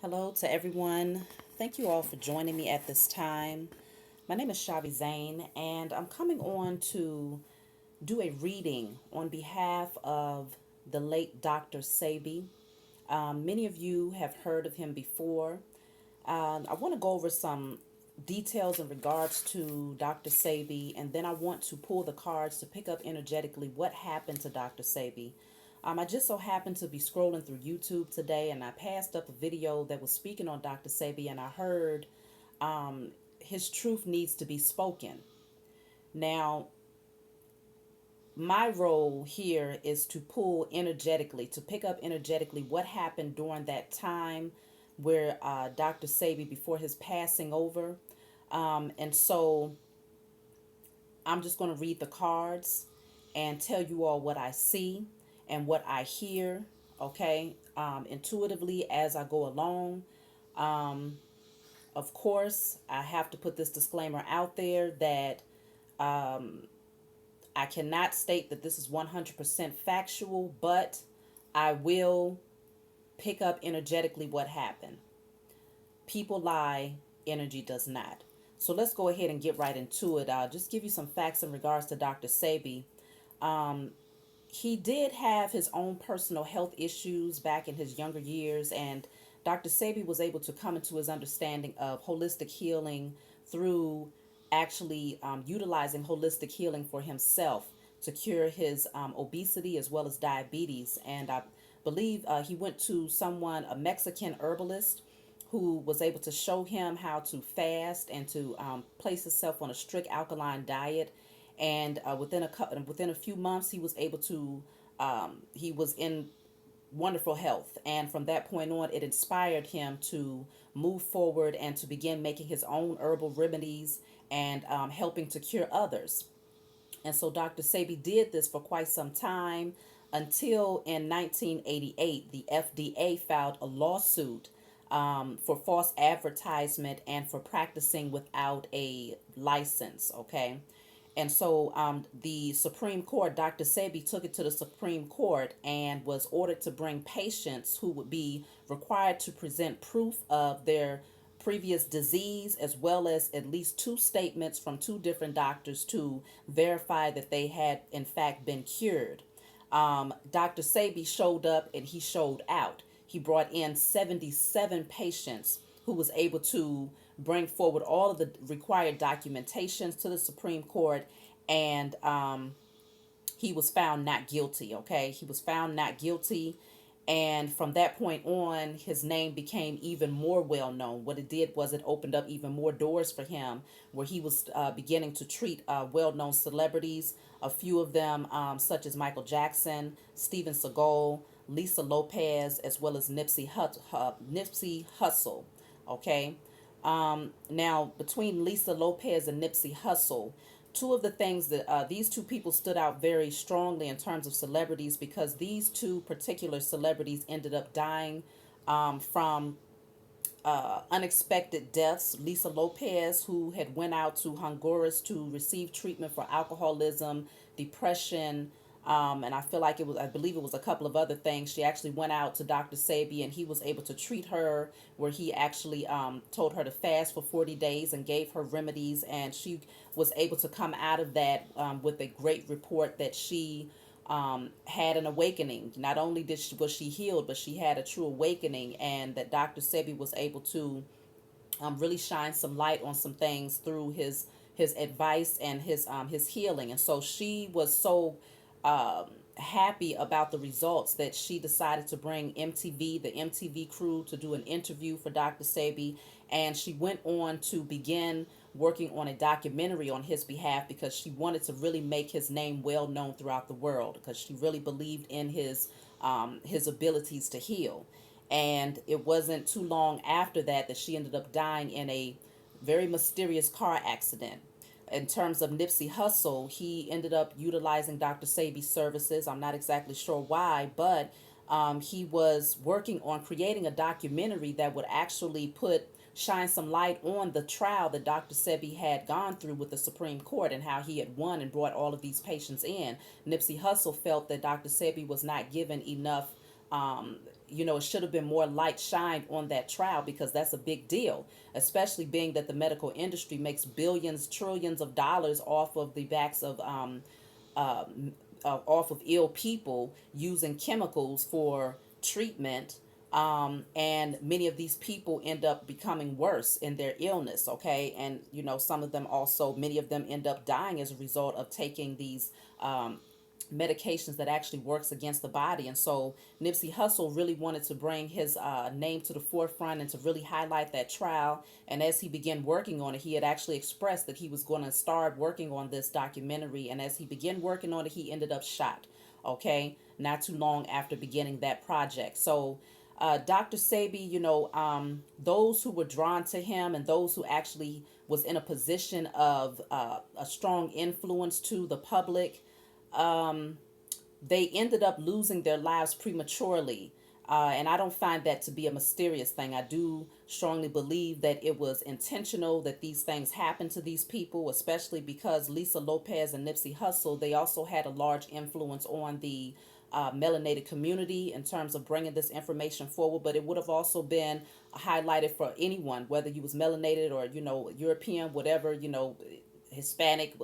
Hello to everyone. Thank you all for joining me at this time. My name is Shavi Zane, and I'm coming on to do a reading on behalf of the late Dr. Sebi. Many of you have heard of him before. I want to go over some details in regards to Dr. Sebi, and then I want to pull the cards to pick up energetically what happened to Dr. Sebi. I just so happened to be scrolling through YouTube today, and I passed up a video that was speaking on Dr. Sebi, and I heard his truth needs to be spoken. Now, my role here is to pull energetically, to pick up energetically what happened during that time where Dr. Sebi, before his passing over. And so I'm just going to read the cards and tell you all what I see and what I hear, okay, intuitively as I go along. Um, of course, I have to put this disclaimer out there that I cannot state that this is 100% factual, but I will pick up energetically what happened. People lie, energy does not. So let's go ahead and get right into it. I'll just give you some facts in regards to Dr. Sebi. Um, he did have his own personal health issues back in his younger years, and Dr. Sebi was able to come into his understanding of holistic healing through actually utilizing holistic healing for himself to cure his obesity as well as diabetes. And I believe he went to someone, a Mexican herbalist, who was able to show him how to fast and to place himself on a strict alkaline diet. And within a few months, he was able to he was in wonderful health. And from that point on, it inspired him to move forward and to begin making his own herbal remedies and helping to cure others. And so Dr. Sebi did this for quite some time until in 1988, the FDA filed a lawsuit for false advertisement and for practicing without a license, okay? And so the Supreme Court, Dr. Sebi took it to the Supreme Court and was ordered to bring patients who would be required to present proof of their previous disease, as well as at least two statements from two different doctors to verify that they had in fact been cured. Dr. Sebi showed up and he showed out. He brought in 77 patients who was able to bring forward all of the required documentations to the Supreme Court, and he was found not guilty, okay? He was found not guilty, and from that point on, his name became even more well known. What it did was it opened up even more doors for him, where he was beginning to treat well known celebrities, a few of them, such as Michael Jackson, Steven Seagal, Lisa Lopez, as well as Nipsey Hussle. Okay. Now, between Lisa Lopez and Nipsey Hussle, two of the things that these two people stood out very strongly in terms of celebrities, because these two particular celebrities ended up dying from unexpected deaths. Lisa Lopez, who had went out to Honduras to receive treatment for alcoholism, depression, and I feel like I believe it was a couple of other things. She actually went out to Dr. Sebi and he was able to treat her, where he actually told her to fast for 40 days and gave her remedies. And she was able to come out of that with a great report that she had an awakening. Not only was she healed, but she had a true awakening, and that Dr. Sebi was able to really shine some light on some things through his advice and his healing. And so she was so happy about the results that she decided to bring the MTV crew, to do an interview for Dr. Sebi. And she went on to begin working on a documentary on his behalf, because she wanted to really make his name well known throughout the world, because she really believed in his abilities to heal. And it wasn't too long after that she ended up dying in a very mysterious car accident. In terms of Nipsey Hussle, he ended up utilizing Dr. Sebi's services. I'm not exactly sure why, but he was working on creating a documentary that would actually shine some light on the trial that Dr. Sebi had gone through with the Supreme Court, and how he had won and brought all of these patients in. Nipsey Hussle felt that Dr. Sebi was not given enough it should have been more light shined on that trial, because that's a big deal, especially being that the medical industry makes billions, trillions of dollars off of the backs of uh, off of ill people using chemicals for treatment. And many of these people end up becoming worse in their illness, okay? And, some of them also, many of them end up dying as a result of taking these medications that actually works against the body. And so Nipsey Hussle really wanted to bring his name to the forefront and to really highlight that trial. And as he began working on it, he had actually expressed that he was going to start working on this documentary. And as he began working on it, he ended up shot, okay, not too long after beginning that project. So Dr. Sebi, those who were drawn to him and those who actually was in a position of a strong influence to the public, they ended up losing their lives prematurely. And I don't find that to be a mysterious thing. I do strongly believe that it was intentional that these things happened to these people, especially because Lisa Lopez and Nipsey Hussle, they also had a large influence on the melanated community in terms of bringing this information forward. But it would have also been highlighted for anyone, whether you was melanated or, European, whatever, Hispanic,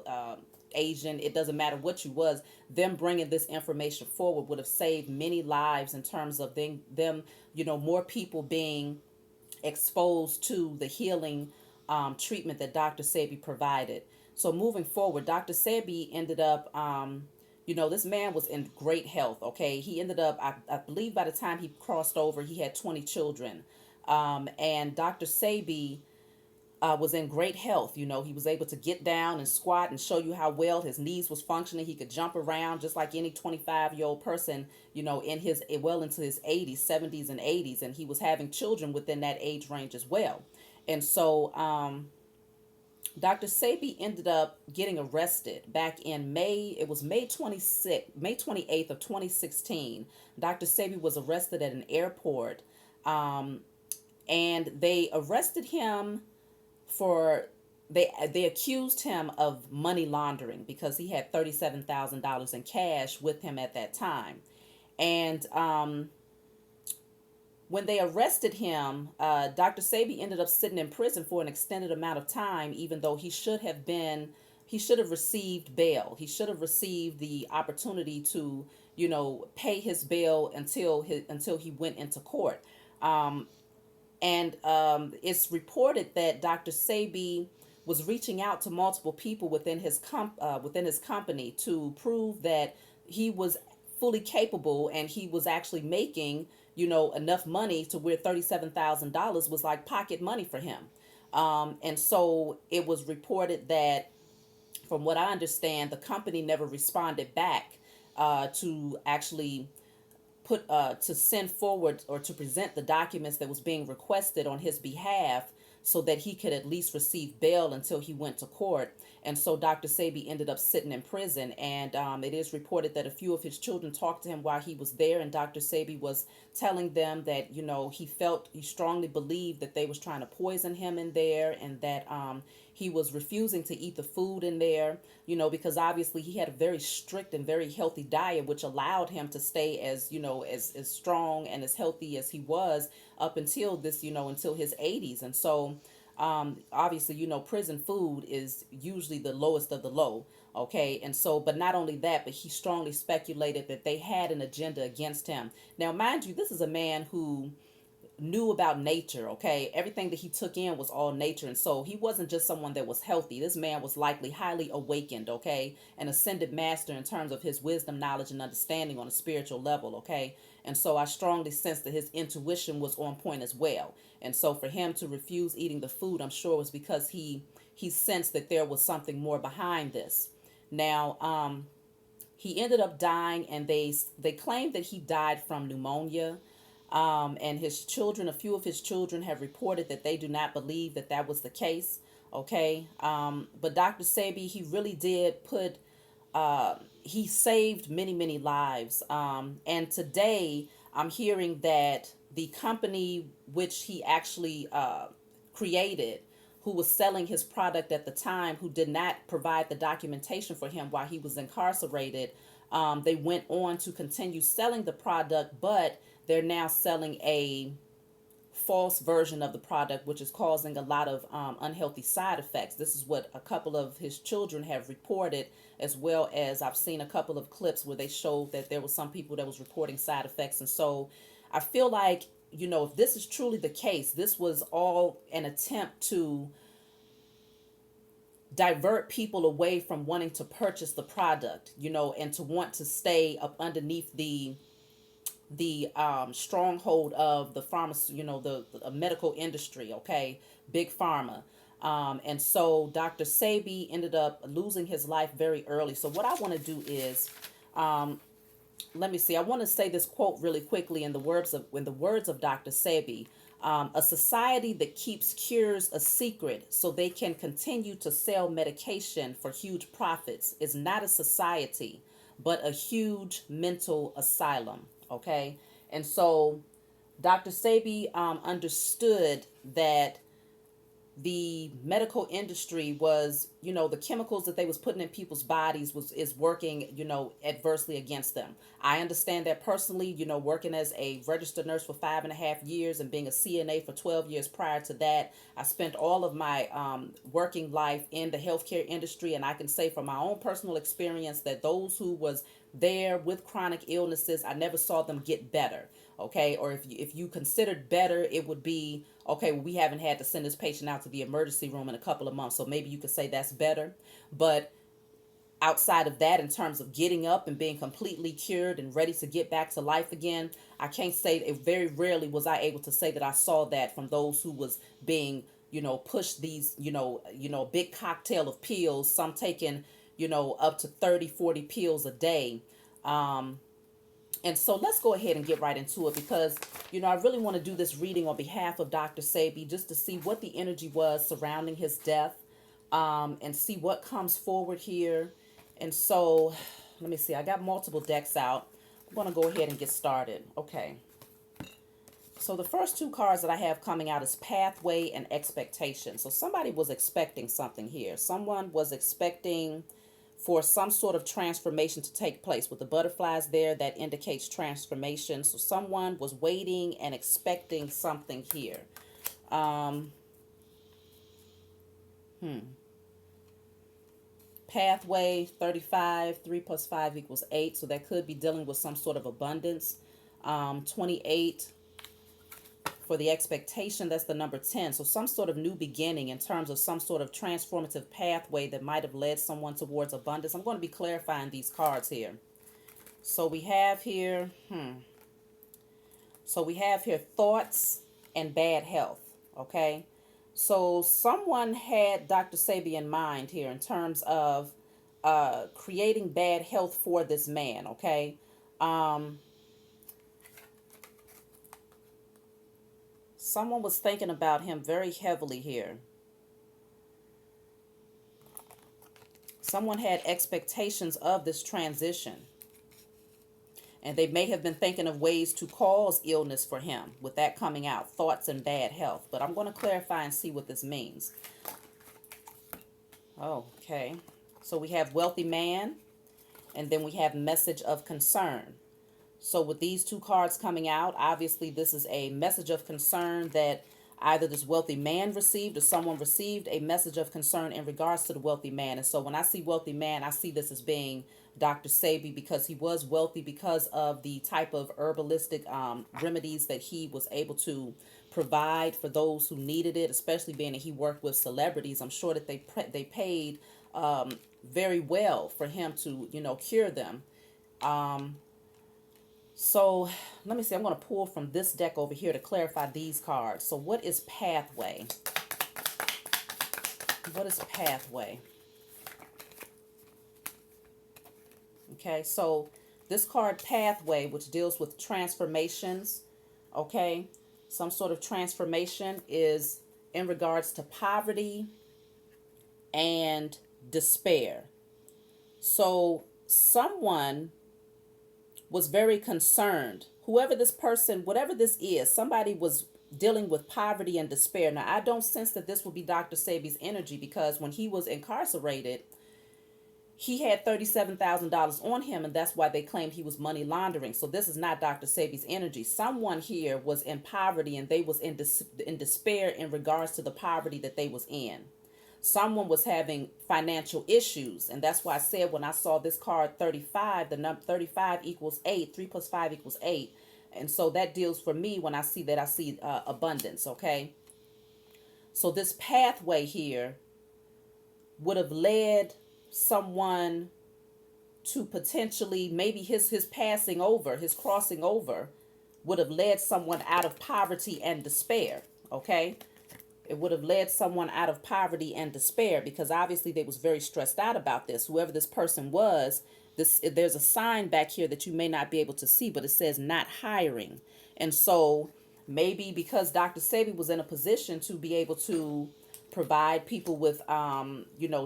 Asian, it doesn't matter what you was. Them bringing this information forward would have saved many lives in terms of them, more people being exposed to the healing treatment that Dr. Sebi provided. So moving forward, Dr. Sebi ended up, this man was in great health. Okay, he ended up, I believe, by the time he crossed over, he had 20 children, and Dr. Sebi was in great health. He was able to get down and squat and show you how well his knees was functioning. He could jump around just like any 25-year-old person, in his well into his 80s, 70s, and 80s. And he was having children within that age range as well. And so Dr. Sebi ended up getting arrested back in May. It was May 28th of 2016. Dr. Sebi was arrested at an airport, and they arrested him for they accused him of money laundering because he had $37,000 in cash with him at that time. And when they arrested him, Dr. Sebi ended up sitting in prison for an extended amount of time, even though he should have received bail. He should have received the opportunity to, pay his bail until he went into court. And it's reported that Dr. Sebi was reaching out to multiple people within his company to prove that he was fully capable and he was actually making, enough money to where $37,000 was like pocket money for him. And so it was reported that, from what I understand, the company never responded back to actually to send forward or to present the documents that was being requested on his behalf so that he could at least receive bail until he went to court. And so Dr. Sebi ended up sitting in prison. And it is reported that a few of his children talked to him while he was there. And Dr. Sebi was telling them that, he strongly believed that they was trying to poison him in there, and that he was refusing to eat the food in there, because obviously he had a very strict and very healthy diet, which allowed him to stay as strong and as healthy as he was up until until his 80s. And so obviously, prison food is usually the lowest of the low. Okay. And so, but not only that, but he strongly speculated that they had an agenda against him. Now, mind you, this is a man who knew about nature. Okay, everything that he took in was all nature, and so he wasn't just someone that was healthy. This man was likely highly awakened, okay, an ascended master in terms of his wisdom, knowledge, and understanding on a spiritual level. Okay, and so I strongly sense that his intuition was on point as well. And so for him to refuse eating the food, I'm sure was because he sensed that there was something more behind this. Now he ended up dying, and they claimed that he died from pneumonia. And his children, a few of his children have reported that they do not believe that that was the case. Okay. But Dr. Sebi, he really did he saved many, many lives. And today I'm hearing that the company which he actually created, who was selling his product at the time, who did not provide the documentation for him while he was incarcerated, They went on to continue selling the product, but they're now selling a false version of the product, which is causing a lot of unhealthy side effects. This is what a couple of his children have reported, as well as I've seen a couple of clips where they showed that there was some people that was reporting side effects. And so I feel like, if this is truly the case, this was all an attempt to divert people away from wanting to purchase the product, and to want to stay up underneath the stronghold of the pharmacy, the medical industry, okay, big pharma. And so Dr. Sebi ended up losing his life very early. So what I want to do is, let me see. I want to say this quote really quickly in the words of Dr. Sebi. A society that keeps cures a secret so they can continue to sell medication for huge profits is not a society, but a huge mental asylum. Okay. And so Dr. Sebi understood that the medical industry was, the chemicals that they was putting in people's bodies is working, adversely against them. I understand that personally, working as a registered nurse for 5.5 years and being a CNA for 12 years prior to that. I spent all of my working life in the healthcare industry, and I can say from my own personal experience that those who was there with chronic illnesses, I never saw them get better. Okay, or if you considered better, it would be, okay, well, we haven't had to send this patient out to the emergency room in a couple of months, so maybe you could say that's better. But outside of that, in terms of getting up and being completely cured and ready to get back to life again, I can't say it. Very rarely was I able to say that I saw that from those who was being, pushed these, big cocktail of pills, some taking, up to 30, 40 pills a day. And so let's go ahead and get right into it, because, I really want to do this reading on behalf of Dr. Sebi, just to see what the energy was surrounding his death, and see what comes forward here. And so let me see. I got multiple decks out. I'm going to go ahead and get started. Okay. So the first two cards that I have coming out is Pathway and Expectation. So somebody was expecting something here. Someone was expecting for some sort of transformation to take place. With the butterflies there, that indicates transformation. So someone was waiting and expecting something here. Pathway 35, 3 plus 5 equals 8. So that could be dealing with some sort of abundance. 28 for the expectation, that's the number 10. So some sort of new beginning in terms of some sort of transformative pathway that might have led someone towards abundance. I'm going to be clarifying these cards here. So we have here, So we have here thoughts and bad health, okay? So someone had Dr. Sebi in mind here in terms of creating bad health for this man, okay? Someone was thinking about him very heavily here. Someone had expectations of this transition. And they may have been thinking of ways to cause illness for him with that coming out. Thoughts and bad health. But I'm going to clarify and see what this means. Okay. So we have wealthy man. And then we have message of concern. So with these two cards coming out, obviously this is a message of concern that either this wealthy man received or someone received a message of concern in regards to the wealthy man. And so when I see wealthy man, I see this as being Dr. Sebi, because he was wealthy because of the type of herbalistic remedies that he was able to provide for those who needed it, especially being that he worked with celebrities. I'm sure that they paid very well for him to, cure them. So let me see. I'm going to pull from this deck over here to clarify these cards. So what is pathway? What is pathway? Okay, so this card pathway, which deals with transformations, okay, some sort of transformation, is in regards to poverty and despair. So someone was very concerned. Whoever this person, whatever this is, somebody was dealing with poverty and despair. Now, I don't sense that this would be Dr. Sebi's energy, because when he was incarcerated, he had $37,000 on him, and that's why they claimed he was money laundering. So this is not Dr. Sebi's energy. Someone here was in poverty, and they was in despair in regards to the poverty that they was in. Someone was having financial issues, and that's why I said when I saw this card 35, the number 35 equals 8, 3 plus 5 equals 8. And so that deals for me when I see that, I see abundance, okay? So this pathway here would have led someone to potentially, maybe his passing over, his crossing over would have led someone out of poverty and despair, okay? It would have led someone out of poverty and despair, because obviously they was very stressed out about this. Whoever this person was, there's a sign back here that you may not be able to see, but it says not hiring. And so maybe because Dr. Sebi was in a position to be able to provide people with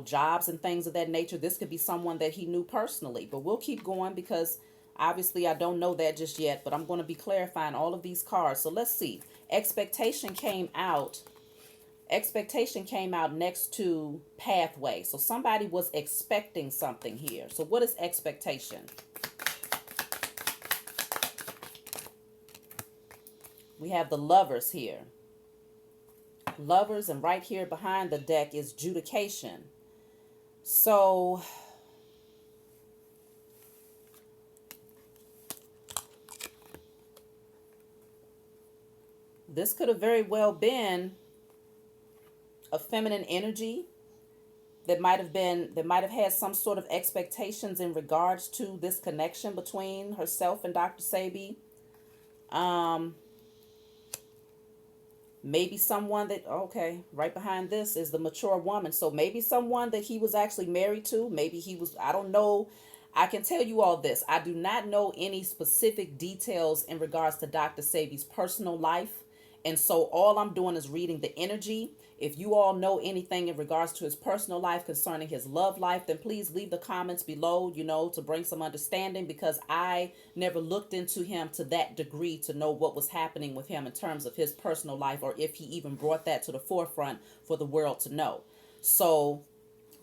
jobs and things of that nature, this could be someone that he knew personally. But we'll keep going, because obviously I don't know that just yet, but I'm going to be clarifying all of these cards. So let's see. Expectation came out next to pathway. So somebody was expecting something here. So what is expectation? We have the Lovers here. Lovers, and right here behind the deck is judication. So this could have very well been a feminine energy that might have had some sort of expectations in regards to this connection between herself and Dr. Sebi. Maybe someone that, okay, right behind this is the mature woman. So maybe someone that he was actually married to. Maybe he was, I don't know. I can tell you all this. I do not know any specific details in regards to Dr. Sebi's personal life. And so all I'm doing is reading the energy. If you all know anything in regards to his personal life concerning his love life, then please leave the comments below, to bring some understanding, because I never looked into him to that degree to know what was happening with him in terms of his personal life, or if he even brought that to the forefront for the world to know. So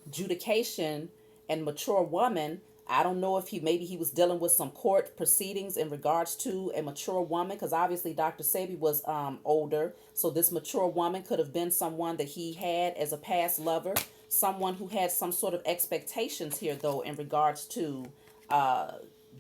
judication and mature woman, I don't know if maybe he was dealing with some court proceedings in regards to a mature woman, because obviously Dr. Sebi was older. So this mature woman could have been someone that he had as a past lover, someone who had some sort of expectations here, though, in regards to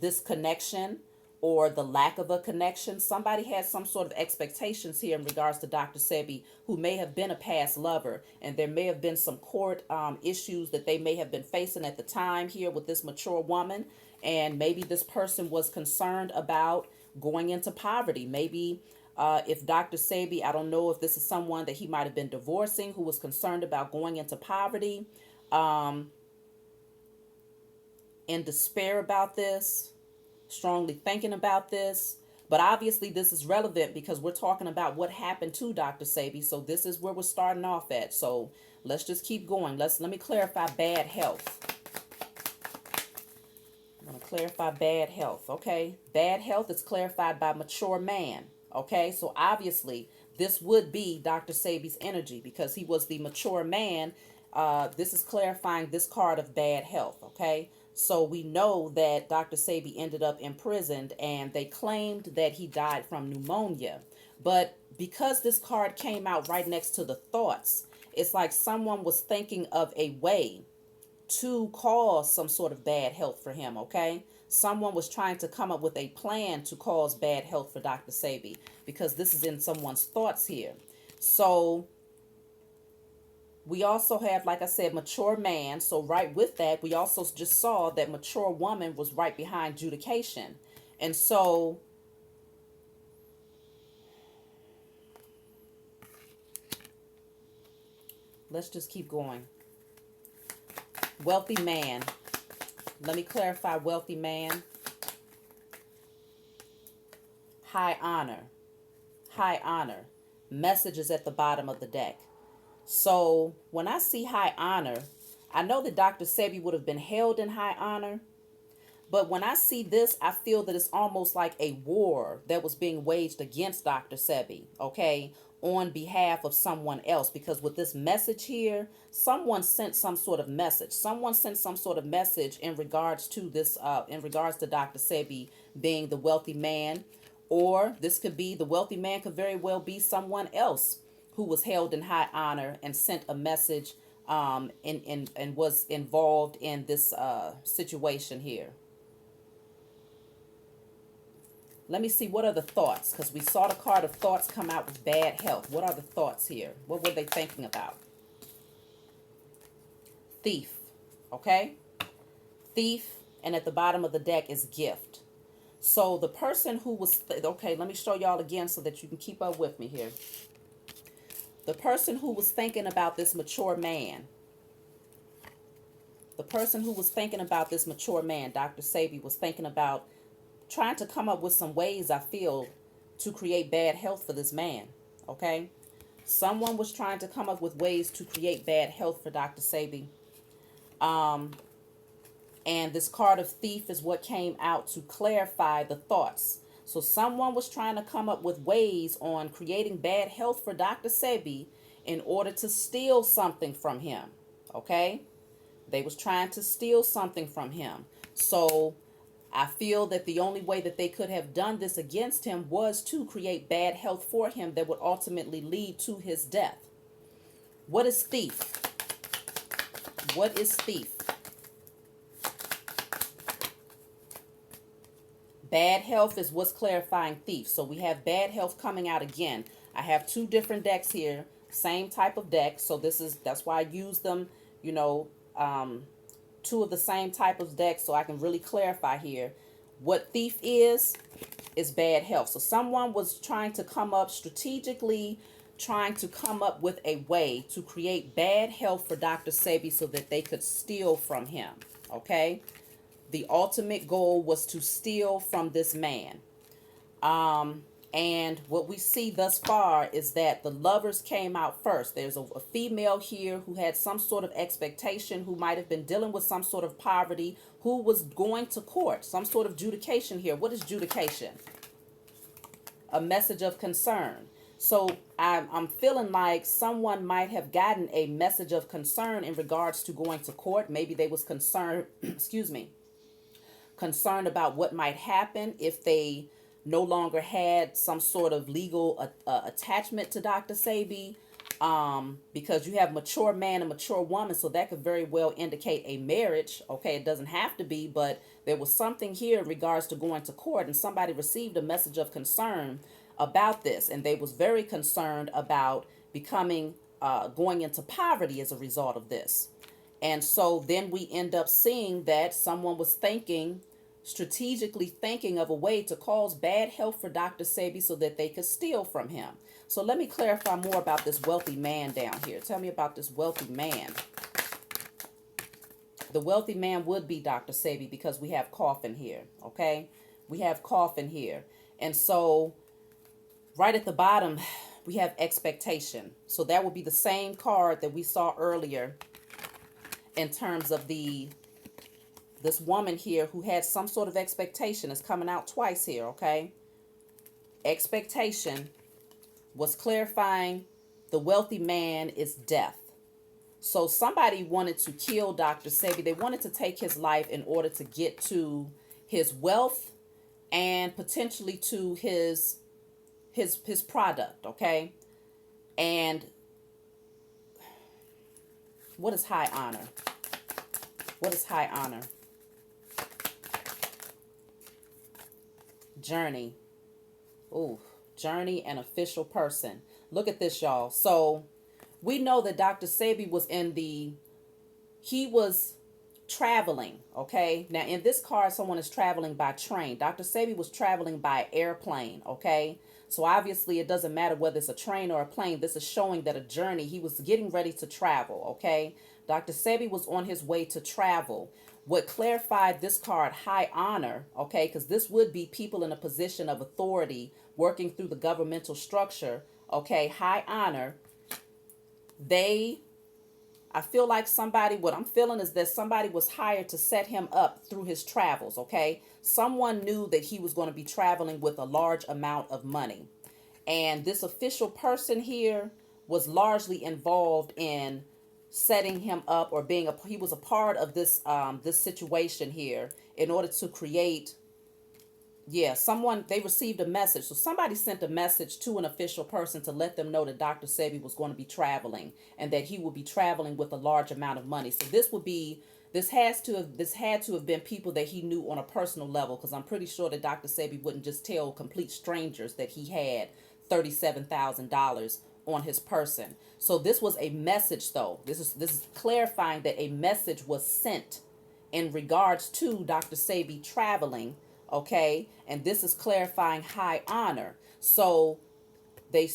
this connection or the lack of a connection. Somebody had some sort of expectations here in regards to Dr. Sebi, who may have been a past lover, and there may have been some court issues that they may have been facing at the time here with this mature woman. And maybe this person was concerned about going into poverty. Maybe if Dr. Sebi, I don't know if this is someone that he might have been divorcing, who was concerned about going into poverty, in despair about this, strongly thinking about this. But obviously this is relevant because we're talking about what happened to Dr. Sebi. So this is where we're starting off at. So let's just keep going. Let me clarify bad health. I'm going to clarify bad health. Okay. Bad health is clarified by mature man. Okay. So obviously this would be Dr. Sebi's energy because he was the mature man. This is clarifying this card of bad health. Okay. So we know that Dr. Sebi ended up imprisoned, and they claimed that he died from pneumonia. But because this card came out right next to the thoughts, it's like someone was thinking of a way to cause some sort of bad health for him, okay? Someone was trying to come up with a plan to cause bad health for Dr. Sebi, because this is in someone's thoughts here. So we also have, like I said, mature man. So right with that, we also just saw that mature woman was right behind judication. And so let's just keep going. Wealthy man. Let me clarify wealthy man. High honor. High honor. Message is at the bottom of the deck. So when I see high honor, I know that Dr. Sebi would have been held in high honor. But when I see this, I feel that it's almost like a war that was being waged against Dr. Sebi, okay? on behalf of someone else, because with this message here, someone sent some sort of message. Someone sent some sort of message in regards to this, in regards to Dr. Sebi being the wealthy man, or this could be the wealthy man could very well be someone else who was held in high honor and sent a message and was involved in this situation here. Let me see, what are the thoughts? Because we saw the card of thoughts come out with bad health. What are the thoughts here? What were they thinking about? Thief, okay? Thief, and at the bottom of the deck is gift. So the person who was, okay, let me show y'all again so that you can keep up with me here. The person who was thinking about this mature man, Dr. Sebi was thinking about trying to come up with some ways, I feel, to create bad health for this man, okay? Someone was trying to come up with ways to create bad health for Dr. Sebi. And this card of thief is what came out to clarify the thoughts. So someone was trying to come up with ways on creating bad health for Dr. Sebi in order to steal something from him, okay? They was trying to steal something from him. So I feel that the only way that they could have done this against him was to create bad health for him that would ultimately lead to his death. What is thief? What is thief? Bad health is what's clarifying thief. So we have bad health coming out again. I have two different decks here, same type of deck. So that's why I use them, you know, two of the same type of decks so I can really clarify here. What thief is bad health. So someone was trying to come up strategically, trying to come up with a way to create bad health for Dr. Sebi so that they could steal from him, okay? The ultimate goal was to steal from this man. And what we see thus far is that the lovers came out first. There's a female here who had some sort of expectation, who might have been dealing with some sort of poverty, who was going to court, some sort of judication here. What is judication? A message of concern. So I'm feeling like someone might have gotten a message of concern in regards to going to court. Maybe they was concerned, excuse me, concerned about what might happen if they no longer had some sort of legal attachment to Dr. Sebi, because you have mature man and mature woman, so that could very well indicate a marriage. Okay, it doesn't have to be, but there was something here in regards to going to court, and somebody received a message of concern about this, and they was very concerned about becoming going into poverty as a result of this. And so then we end up seeing that someone was strategically thinking of a way to cause bad health for Dr. Sebi so that they could steal from him. So let me clarify more about this wealthy man down here. Tell me about this wealthy man. The wealthy man would be Dr. Sebi because we have coffin here, okay? We have coffin here. And so right at the bottom, we have expectation. So that would be the same card that we saw earlier in terms of this woman here who had some sort of expectation. Is coming out twice here, okay? Expectation was clarifying the wealthy man is death. So somebody wanted to kill Dr. Sebi. They wanted to take his life in order to get to his wealth and potentially to his product, okay? And what is high honor? What is high honor? Journey. Ooh, journey and official person. Look at this, y'all. So we know that Dr. Sebi was he was traveling, okay? Now in this card, someone is traveling by train. Dr. Sebi was traveling by airplane, okay? So obviously it doesn't matter whether it's a train or a plane. This is showing that a journey, he was getting ready to travel, okay? Dr. Sebi was on his way to travel. What clarified this card, high honor, okay, because this would be people in a position of authority working through the governmental structure, okay, high honor. I feel like what I'm feeling is that somebody was hired to set him up through his travels, okay? Someone knew that he was going to be traveling with a large amount of money. And this official person here was largely involved in setting him up, or he was a part of this situation here in order to create, someone, they received a message. So somebody sent a message to an official person to let them know that Dr. Sebi was going to be traveling, and that he would be traveling with a large amount of money. So this had to have been people that he knew on a personal level, because I'm pretty sure that Dr. Sebi wouldn't just tell complete strangers that he had $37,000 on his person. So this was a message, though. This is clarifying that a message was sent in regards to Dr. Sebi traveling. Okay, and this is clarifying high honor. So they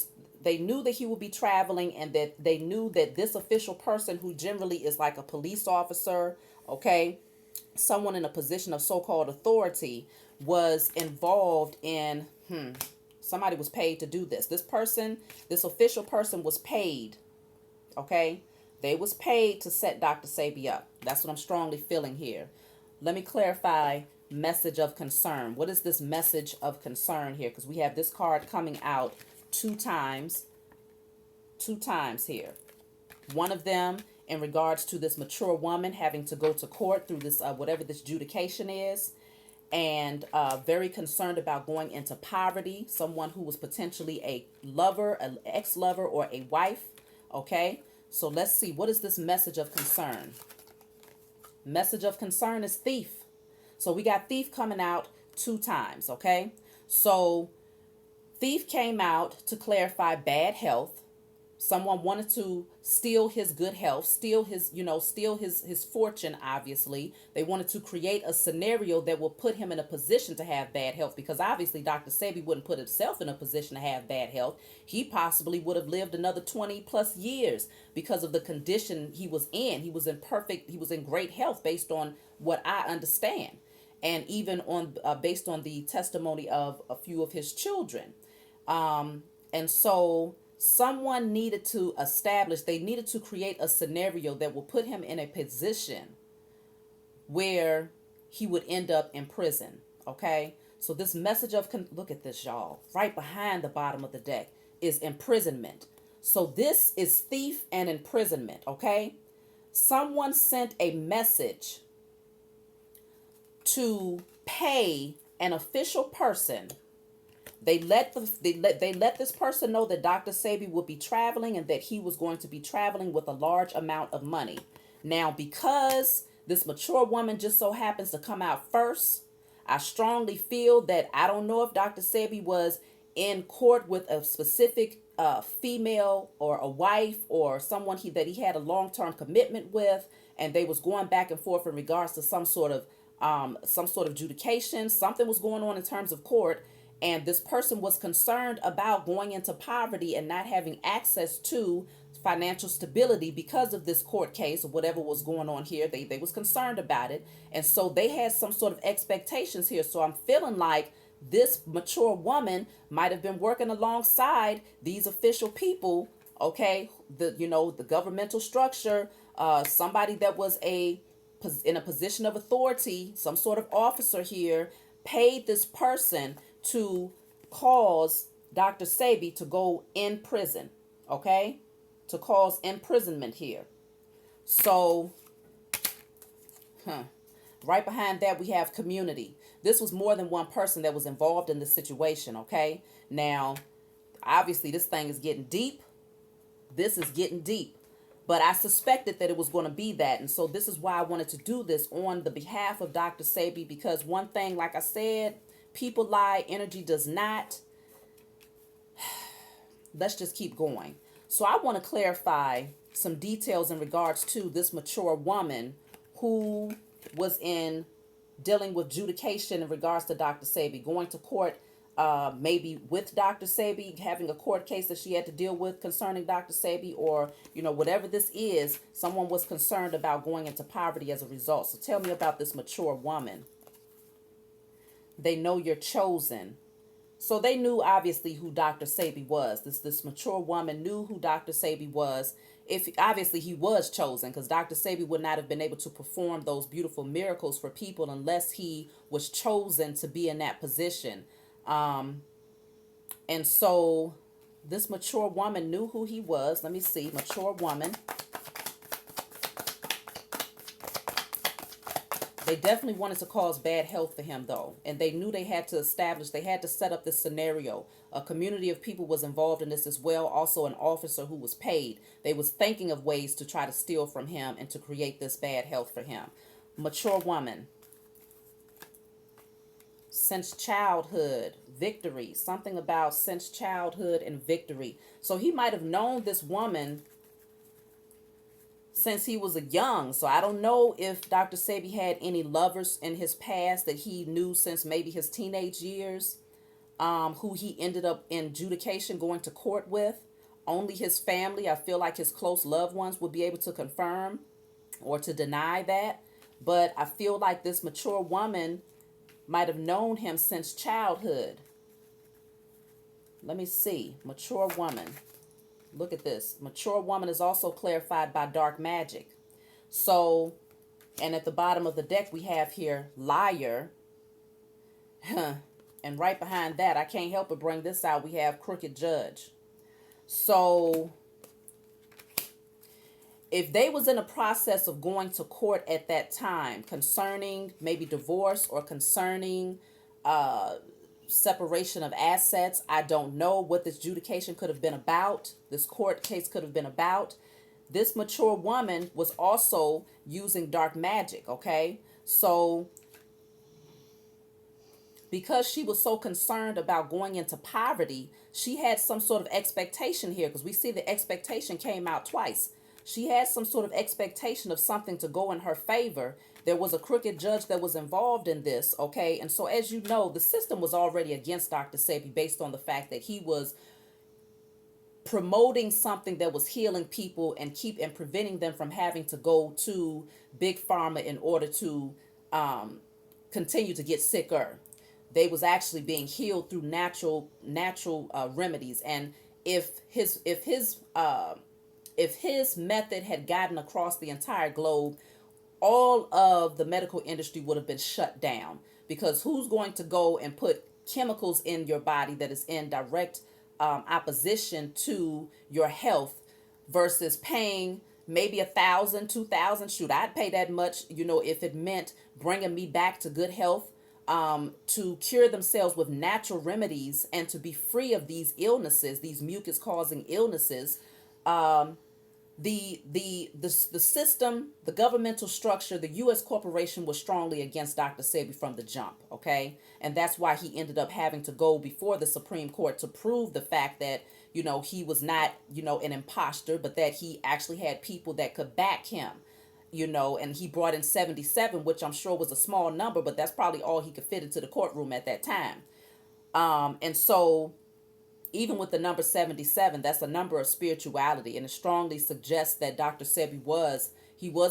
knew that he would be traveling, and that they knew that this official person, who generally is like a police officer, okay, someone in a position of so-called authority, was involved in somebody was paid to do this. This official person was paid. Okay, they was paid to set Dr. Sebi up. That's what I'm strongly feeling here. Let me clarify message of concern. What is this message of concern here? Because we have this card coming out two times here. One of them in regards to this mature woman having to go to court through this whatever this adjudication is, and very concerned about going into poverty. Someone who was potentially a lover, an ex-lover, or a wife. Okay, so let's see, what is this message of concern? Message of concern is thief. So we got thief coming out two times, okay? So thief came out to clarify bad health. Someone wanted to steal his good health, steal his fortune, obviously. They wanted to create a scenario that will put him in a position to have bad health, because obviously Dr. Sebi wouldn't put himself in a position to have bad health. He possibly would have lived another 20 plus years because of the condition he was in. He was in great health based on what I understand. And even on based on the testimony of a few of his children. And so someone needed to create a scenario that will put him in a position where he would end up in prison. Okay, so this message of look at this, y'all, right behind the bottom of the deck is imprisonment. So this is thief and imprisonment. Okay, someone sent a message to pay an official person. They let this person know that Dr. Sebi would be traveling, and that he was going to be traveling with a large amount of money. Now, because this mature woman just so happens to come out first, I strongly feel that, I don't know if Dr. Sebi was in court with a specific female, or a wife, or someone that he had a long-term commitment with, and they was going back and forth in regards to some sort of adjudication. Something was going on in terms of court, and this person was concerned about going into poverty and not having access to financial stability because of this court case, or whatever was going on here. They was concerned about it, and so they had some sort of expectations here. So I'm feeling like this mature woman might have been working alongside these official people. Okay, the governmental structure, somebody that was in a position of authority, some sort of officer here, paid this person to cause Dr. Sebi to go in prison. Okay, to cause imprisonment here. So, right behind that we have community. This was more than one person that was involved in this situation. Okay, now obviously this thing is getting deep. This is getting deep. But I suspected that it was going to be that. And so this is why I wanted to do this on the behalf of Dr. Sebi, because one thing, like I said, people lie, energy does not. Let's just keep going. So I want to clarify some details in regards to this mature woman who was dealing with adjudication in regards to Dr. Sebi, going to court, maybe with Dr. Sebi, having a court case that she had to deal with concerning Dr. Sebi, or, whatever this is, someone was concerned about going into poverty as a result. So tell me about this mature woman. They know you're chosen. So they knew obviously who Dr. Sebi was. This mature woman knew who Dr. Sebi was. If obviously he was chosen, because Dr. Sebi would not have been able to perform those beautiful miracles for people unless he was chosen to be in that position. And so this mature woman knew who he was. Let me see. Mature woman. They definitely wanted to cause bad health for him, though. And they knew they had to set up this scenario. A community of people was involved in this as well. Also an officer who was paid. They was thinking of ways to try to steal from him and to create this bad health for him. Mature woman. Since childhood, victory. Something about since childhood and victory. So he might have known this woman since he was a young. So I don't know if Dr. Sebi had any lovers in his past that he knew since maybe his teenage years, who he ended up in adjudication going to court with. Only his family, I feel like his close loved ones, would be able to confirm or to deny that. But I feel like this mature woman might have known him since childhood. Let me see. Mature woman. Look at this. Mature woman is also clarified by dark magic. So, and at the bottom of the deck we have here liar. And right behind that, I can't help but bring this out, we have crooked judge. So, if they was in a process of going to court at that time concerning maybe divorce or concerning separation of assets, I don't know what this adjudication could have been about. This court case could have been about. This mature woman was also using dark magic, okay? So because she was so concerned about going into poverty, she had some sort of expectation here, because we see the expectation came out twice. She had some sort of expectation of something to go in her favor. There was a crooked judge that was involved in this, okay? And so as you know, the system was already against Dr. Sebi based on the fact that he was promoting something that was healing people and preventing them from having to go to big pharma in order to continue to get sicker. They was actually being healed through natural remedies. And if his method had gotten across the entire globe, all of the medical industry would have been shut down, because who's going to go and put chemicals in your body that is in direct opposition to your health versus paying maybe 1,000, 2,000? Shoot, I'd pay that much, if it meant bringing me back to good health, to cure themselves with natural remedies and to be free of these illnesses, these mucus causing illnesses. The system, the governmental structure, the U.S. corporation was strongly against Dr. Sebi from the jump, okay? And that's why he ended up having to go before the Supreme Court to prove the fact that, he was not, an imposter, but that he actually had people that could back him, and he brought in 77, which I'm sure was a small number, but that's probably all he could fit into the courtroom at that time. And so even with the number 77, that's a number of spirituality, and it strongly suggests that Dr. Sebi was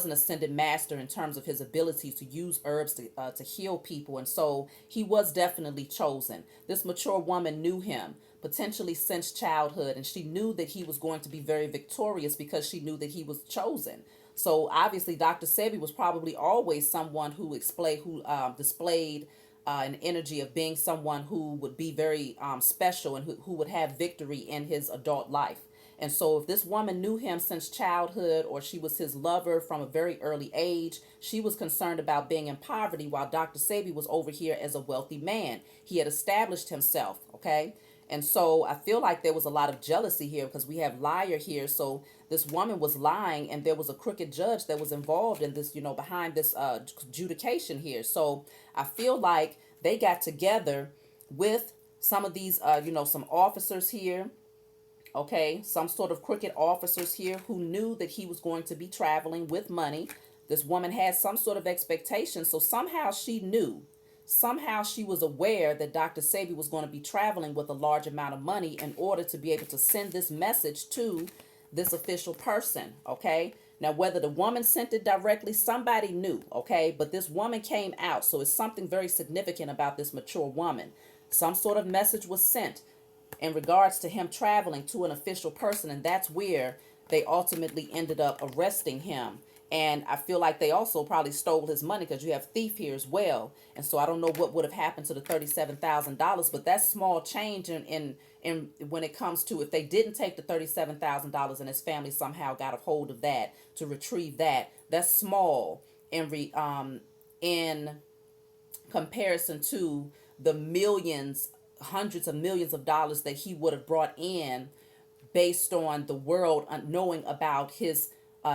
an ascended master in terms of his ability to use herbs to heal people, and so he was definitely chosen. This mature woman knew him potentially since childhood, and she knew that he was going to be very victorious because she knew that he was chosen. So obviously Dr. Sebi was probably always someone who displayed an energy of being someone who would be very special and who would have victory in his adult life. And so if this woman knew him since childhood, or she was his lover from a very early age, she was concerned about being in poverty, while Dr. Sebi was over here as a wealthy man. He had established himself, okay? And so I feel like there was a lot of jealousy here, because we have liar here. So this woman was lying, and there was a crooked judge that was involved in this, behind this adjudication here. So I feel like they got together with some of these, some officers here, okay, some sort of crooked officers here who knew that he was going to be traveling with money. This woman had some sort of expectation. So somehow she knew. Somehow she was aware that Dr. Sebi was going to be traveling with a large amount of money in order to be able to send this message to this official person, okay? Now, whether the woman sent it directly, somebody knew, okay? But this woman came out, so it's something very significant about this mature woman. Some sort of message was sent in regards to him traveling to an official person, and that's where they ultimately ended up arresting him And I feel like they also probably stole his money because you have thief here as well. And so I don't know what would have happened to the $37,000, but that's small change in when it comes to if they didn't take the $37,000 and his family somehow got a hold of that to retrieve that. That's small in comparison to the millions, hundreds of millions of dollars that he would have brought in based on the world knowing about his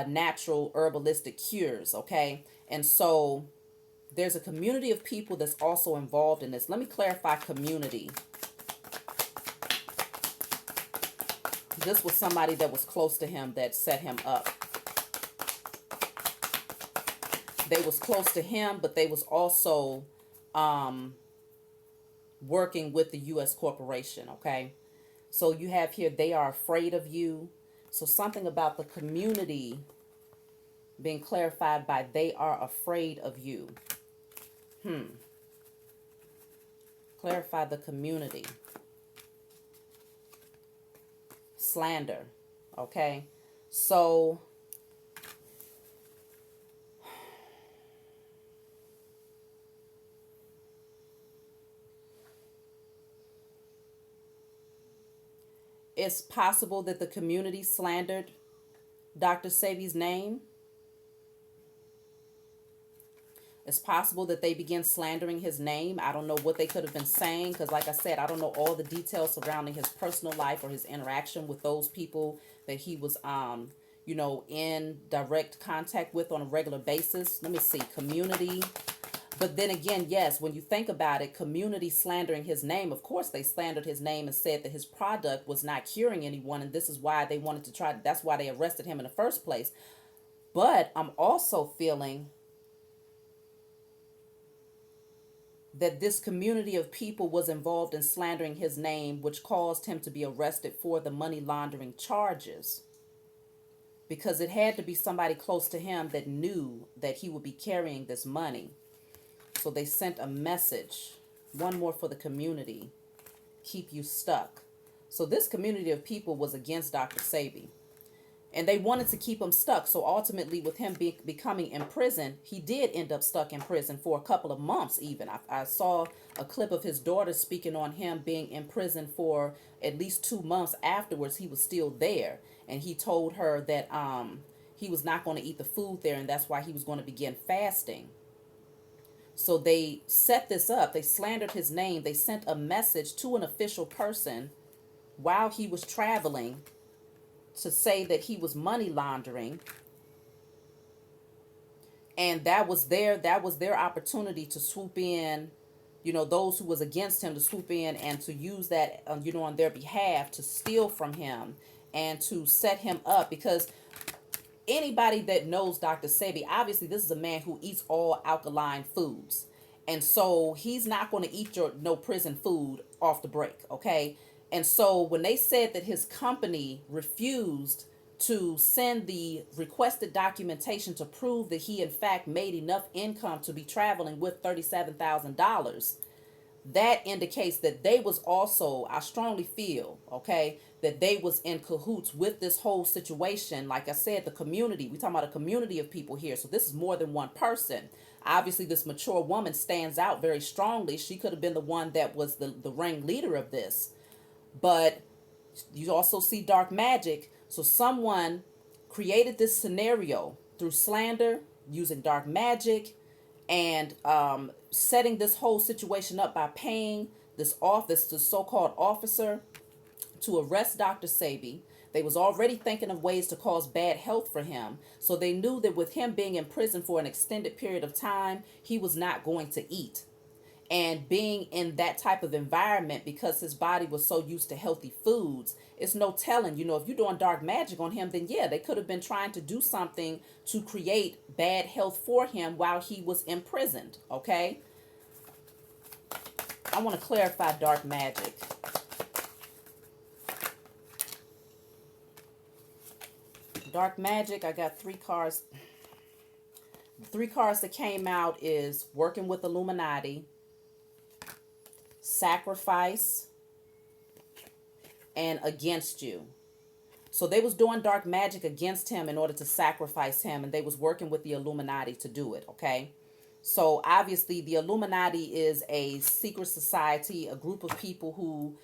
natural herbalistic cures. Okay. And so there's a community of people that's also involved in this. Let me clarify community. This was somebody that was close to him that set him up. They was close to him, but they was also working with the U.S. corporation, okay? So you have here, they are afraid of you. So something about the community being clarified by they are afraid of you. Clarify the community. Slander, okay? So it's possible that the community slandered Dr. Sebi's name. It's possible that they began slandering his name. I don't know what they could have been saying because, like I said, I don't know all the details surrounding his personal life or his interaction with those people that he was, in direct contact with on a regular basis. Let me see. Community. But then again, yes, when you think about it, community slandering his name, of course they slandered his name and said that his product was not curing anyone. And this is why they wanted to try. That's why they arrested him in the first place. But I'm also feeling that this community of people was involved in slandering his name, which caused him to be arrested for the money laundering charges. Because it had to be somebody close to him that knew that he would be carrying this money. So they sent a message. One more for the community. Keep you stuck. So this community of people was against Dr. Sebi. And they wanted to keep him stuck. So ultimately, with him becoming in prison, he did end up stuck in prison for a couple of months even. I saw a clip of his daughter speaking on him being in prison for at least 2 months afterwards. He was still there. And he told her that he was not going to eat the food there. And that's why he was going to begin fasting. So they set this up. They slandered his name. They sent a message to an official person while he was traveling to say that he was money laundering, and that was their opportunity to swoop in, those who was against him, to swoop in and to use that on their behalf to steal from him and to set him up. Because anybody that knows Dr. Sebi, obviously this is a man who eats all alkaline foods, and so he's not going to eat your no prison food off the break, okay? And so when they said that his company refused to send the requested documentation to prove that he in fact made enough income to be traveling with $37,000, that indicates that they was also, I strongly feel, okay, that they was in cahoots with this whole situation. Like I said, the community, we're talking about a community of people here. So this is more than one person. Obviously, this mature woman stands out very strongly. She could have been the one that was the ringleader of this. But you also see dark magic. So someone created this scenario through slander, using dark magic, and setting this whole situation up by paying this so-called officer to arrest Dr. Sebi. They was already thinking of ways to cause bad health for him. So they knew that with him being in prison for an extended period of time, he was not going to eat. And being in that type of environment, because his body was so used to healthy foods, it's no telling, if you're doing dark magic on him, then yeah, they could have been trying to do something to create bad health for him while he was imprisoned, okay? I want to clarify dark magic. Dark magic, I got 3 cards. The 3 cards that came out is working with Illuminati, sacrifice, and against you. So they was doing dark magic against him in order to sacrifice him, and they was working with the Illuminati to do it, okay? So obviously the Illuminati is a secret society, a group of people who,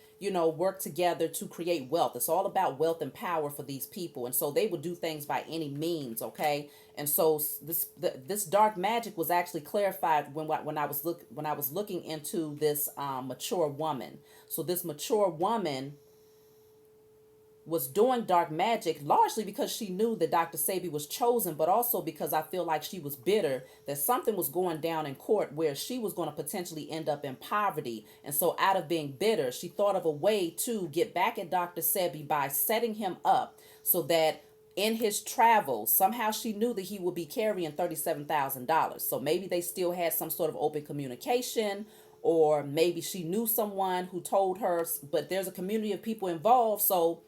work together to create wealth. It's all about wealth and power for these people. And so they would do things by any means, okay? And so this dark magic was actually clarified when I was looking into this mature woman. So this mature woman was doing dark magic largely because she knew that Dr. Sebi was chosen, but also because I feel like she was bitter that something was going down in court where she was going to potentially end up in poverty. And so out of being bitter, she thought of a way to get back at Dr. Sebi by setting him up so that in his travels, somehow she knew that he would be carrying $37,000. So maybe they still had some sort of open communication, or maybe she knew someone who told her, but there's a community of people involved. So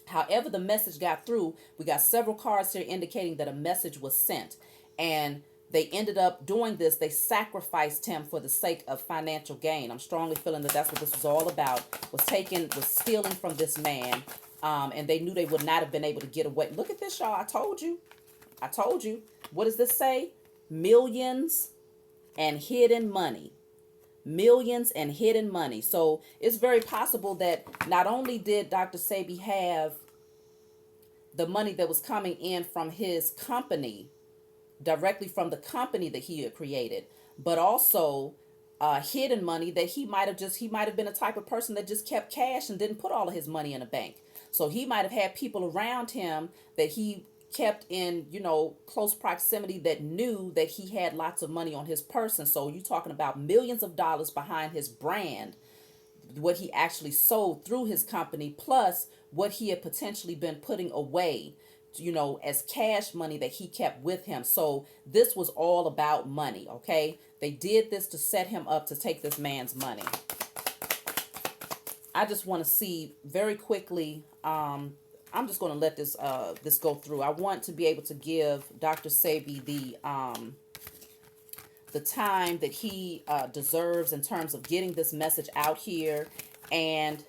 however the message got through, we got several cards here indicating that a message was sent. And they ended up doing this. They sacrificed him for the sake of financial gain. I'm strongly feeling that that's what this was all about, was stealing from this man. And they knew they would not have been able to get away. Look at this, y'all. I told you. What does this say? Millions and hidden money. Millions and hidden money. So it's very possible that not only did Dr. Sebi have the money that was coming in from his company, directly from the company that he had created, but also hidden money that he might have been a type of person that just kept cash and didn't put all of his money in a bank. So he might have had people around him that he kept in, close proximity that knew that he had lots of money on his person. So you're talking about millions of dollars behind his brand, what he actually sold through his company, plus what he had potentially been putting away, as cash money that he kept with him. So this was all about money, okay? They did this to set him up to take this man's money. I just want to see very quickly, I'm just going to let this go through. I want to be able to give Dr. Sebi the time that he deserves in terms of getting this message out here. And,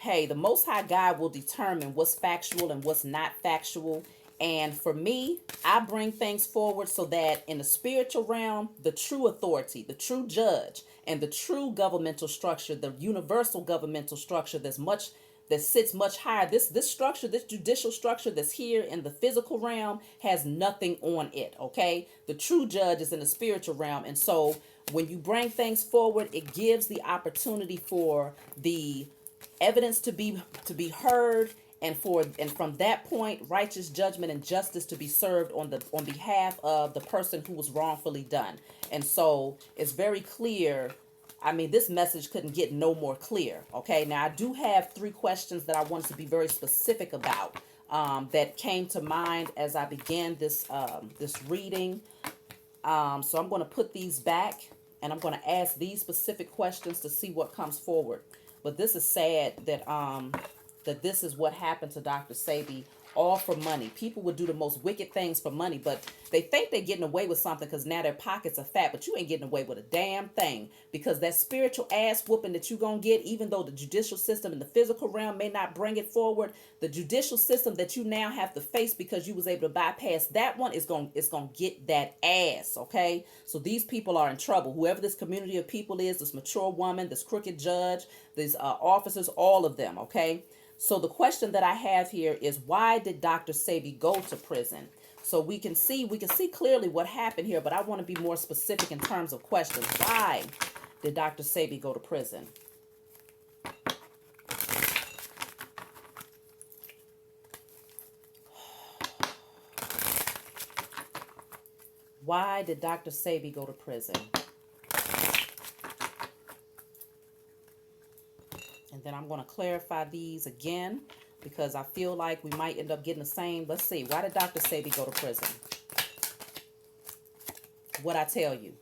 hey, the Most High God will determine what's factual and what's not factual. And for me, I bring things forward so that in the spiritual realm, the true authority, the true judge, and the true governmental structure, the universal governmental structure that sits much higher. This structure, this judicial structure that's here in the physical realm has nothing on it, okay? The true judge is in the spiritual realm. And so when you bring things forward, it gives the opportunity for the evidence to be heard, and from that point, righteous judgment and justice to be served on behalf of the person who was wrongfully done. And so it's very clear. I mean, this message couldn't get no more clear. Okay, now I do have 3 questions that I wanted to be very specific about that came to mind as I began this reading. So I'm going to put these back and I'm going to ask these specific questions to see what comes forward. But this is sad that this is what happened to Dr. Sebi, all for money. People would do the most wicked things for money, but they think they're getting away with something because now their pockets are fat, but you ain't getting away with a damn thing, because that spiritual ass whooping that you're going to get, even though the judicial system in the physical realm may not bring it forward, the judicial system that you now have to face because you was able to bypass that one is going to get that ass, okay? So these people are in trouble. Whoever this community of people is, this mature woman, this crooked judge, these officers, all of them, okay? So the question that I have here is, why did Dr. Sebi go to prison? So we can see clearly what happened here, but I want to be more specific in terms of questions. Why did Dr. Sebi go to prison? Why did Dr. Sebi go to prison? And then I'm going to clarify these again because I feel like we might end up getting the same. Let's see. Why did Dr. Sebi go to prison? What I tell you.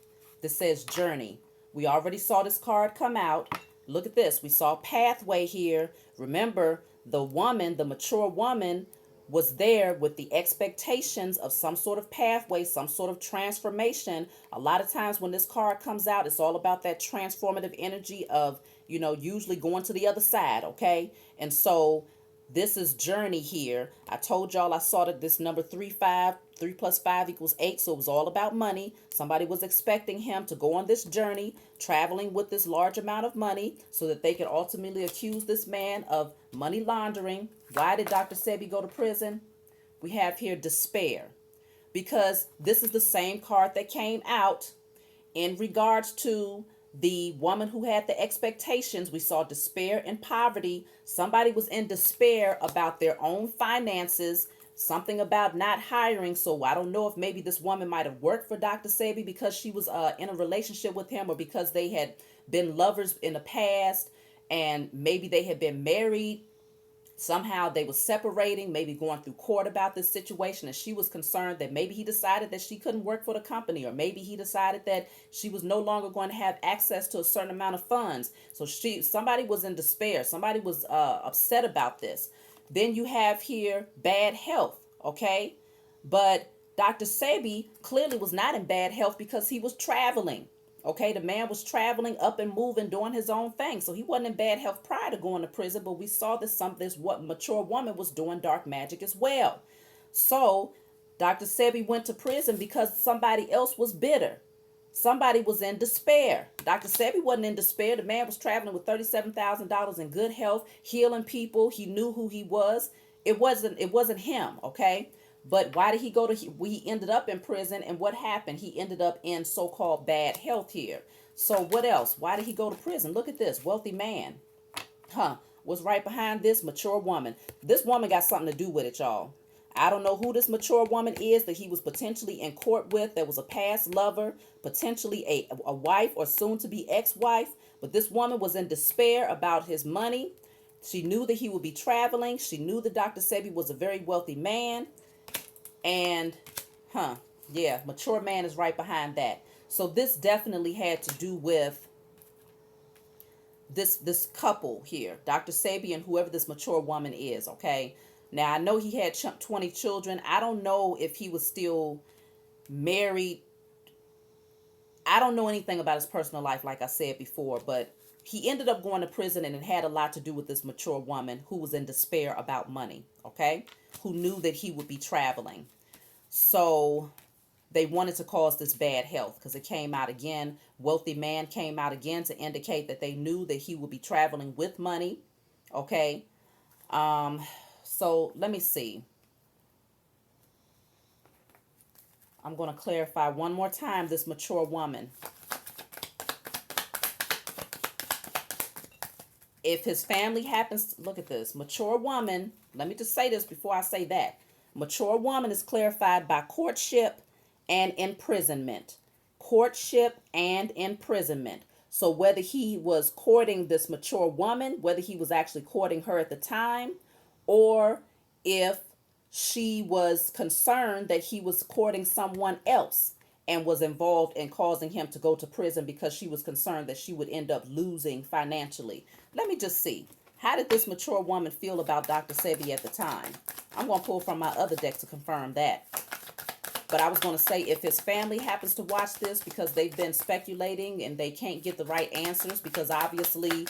This says journey. We already saw this card come out. Look at this. We saw pathway here. Remember, the woman, the mature woman, was there with the expectations of some sort of pathway, some sort of transformation. A lot of times when this card comes out, it's all about that transformative energy of, usually going to the other side, okay? And so This is journey here. I told y'all I saw that this number 3 5, 3 plus 5 equals 8. So it was all about money. Somebody was expecting him to go on this journey, traveling with this large amount of money so that they could ultimately accuse this man of money laundering. Why did Dr. Sebi go to prison? We have here despair, because this is the same card that came out in regards to the woman who had the expectations. We saw despair and poverty. Somebody was in despair about their own finances, something about not hiring. So I don't know if maybe this woman might have worked for Dr. Sebi because she was in a relationship with him, or because they had been lovers in the past, and maybe they had been married. Somehow they were separating, maybe going through court about this situation, and she was concerned that maybe he decided that she couldn't work for the company, or maybe he decided that she was no longer going to have access to a certain amount of funds. So somebody was in despair. Somebody was upset about this. Then you have here bad health, okay? But Dr. Sebi clearly was not in bad health because he was traveling. Okay, the man was traveling up and moving, doing his own thing. So he wasn't in bad health prior to going to prison, but we saw that this what mature woman was doing dark magic as well. So Dr. Sebi went to prison because somebody else was bitter. Somebody was in despair. Dr. Sebi wasn't in despair. The man was traveling with $37,000 in good health, healing people. He knew who he was. It wasn't him, okay? But why did he go to, he ended up in prison, and what happened? He ended up in so-called bad health here. So what else? Why did he go to prison? Look at this, wealthy man. What's right behind this? Mature woman. This woman got something to do with it, y'all. I don't know who this mature woman is that he was potentially in court with, that was a past lover, potentially a wife or soon to be ex-wife. But this woman was in despair about his money. She knew that he would be traveling. She knew that Dr. Sebi was a very wealthy man. And, yeah, mature man is right behind that. So this definitely had to do with this couple here, Dr. Sebi and whoever this mature woman is, okay? Now, I know he had 20 children. I don't know if he was still married. I don't know anything about his personal life, like I said before, but he ended up going to prison, and it had a lot to do with this mature woman who was in despair about money, okay? Who knew that he would be traveling. So they wanted to cause this bad health because it came out again. Wealthy man came out again to indicate that they knew that he would be traveling with money, okay? So let me see. I'm going to clarify one more time this mature woman. If his family happens, look at this, mature woman, let me just say this before I say that. Mature woman is clarified by courtship and imprisonment. Courtship and imprisonment. So whether he was courting this mature woman, whether he was actually courting her at the time, or if she was concerned that he was courting someone else and was involved in causing him to go to prison because she was concerned that she would end up losing financially. Let me just see. How did this mature woman feel about Dr. Sebi at the time? I'm going to pull from my other deck to confirm that. But I was going to say, if his family happens to watch this because they've been speculating and they can't get the right answers, because obviously,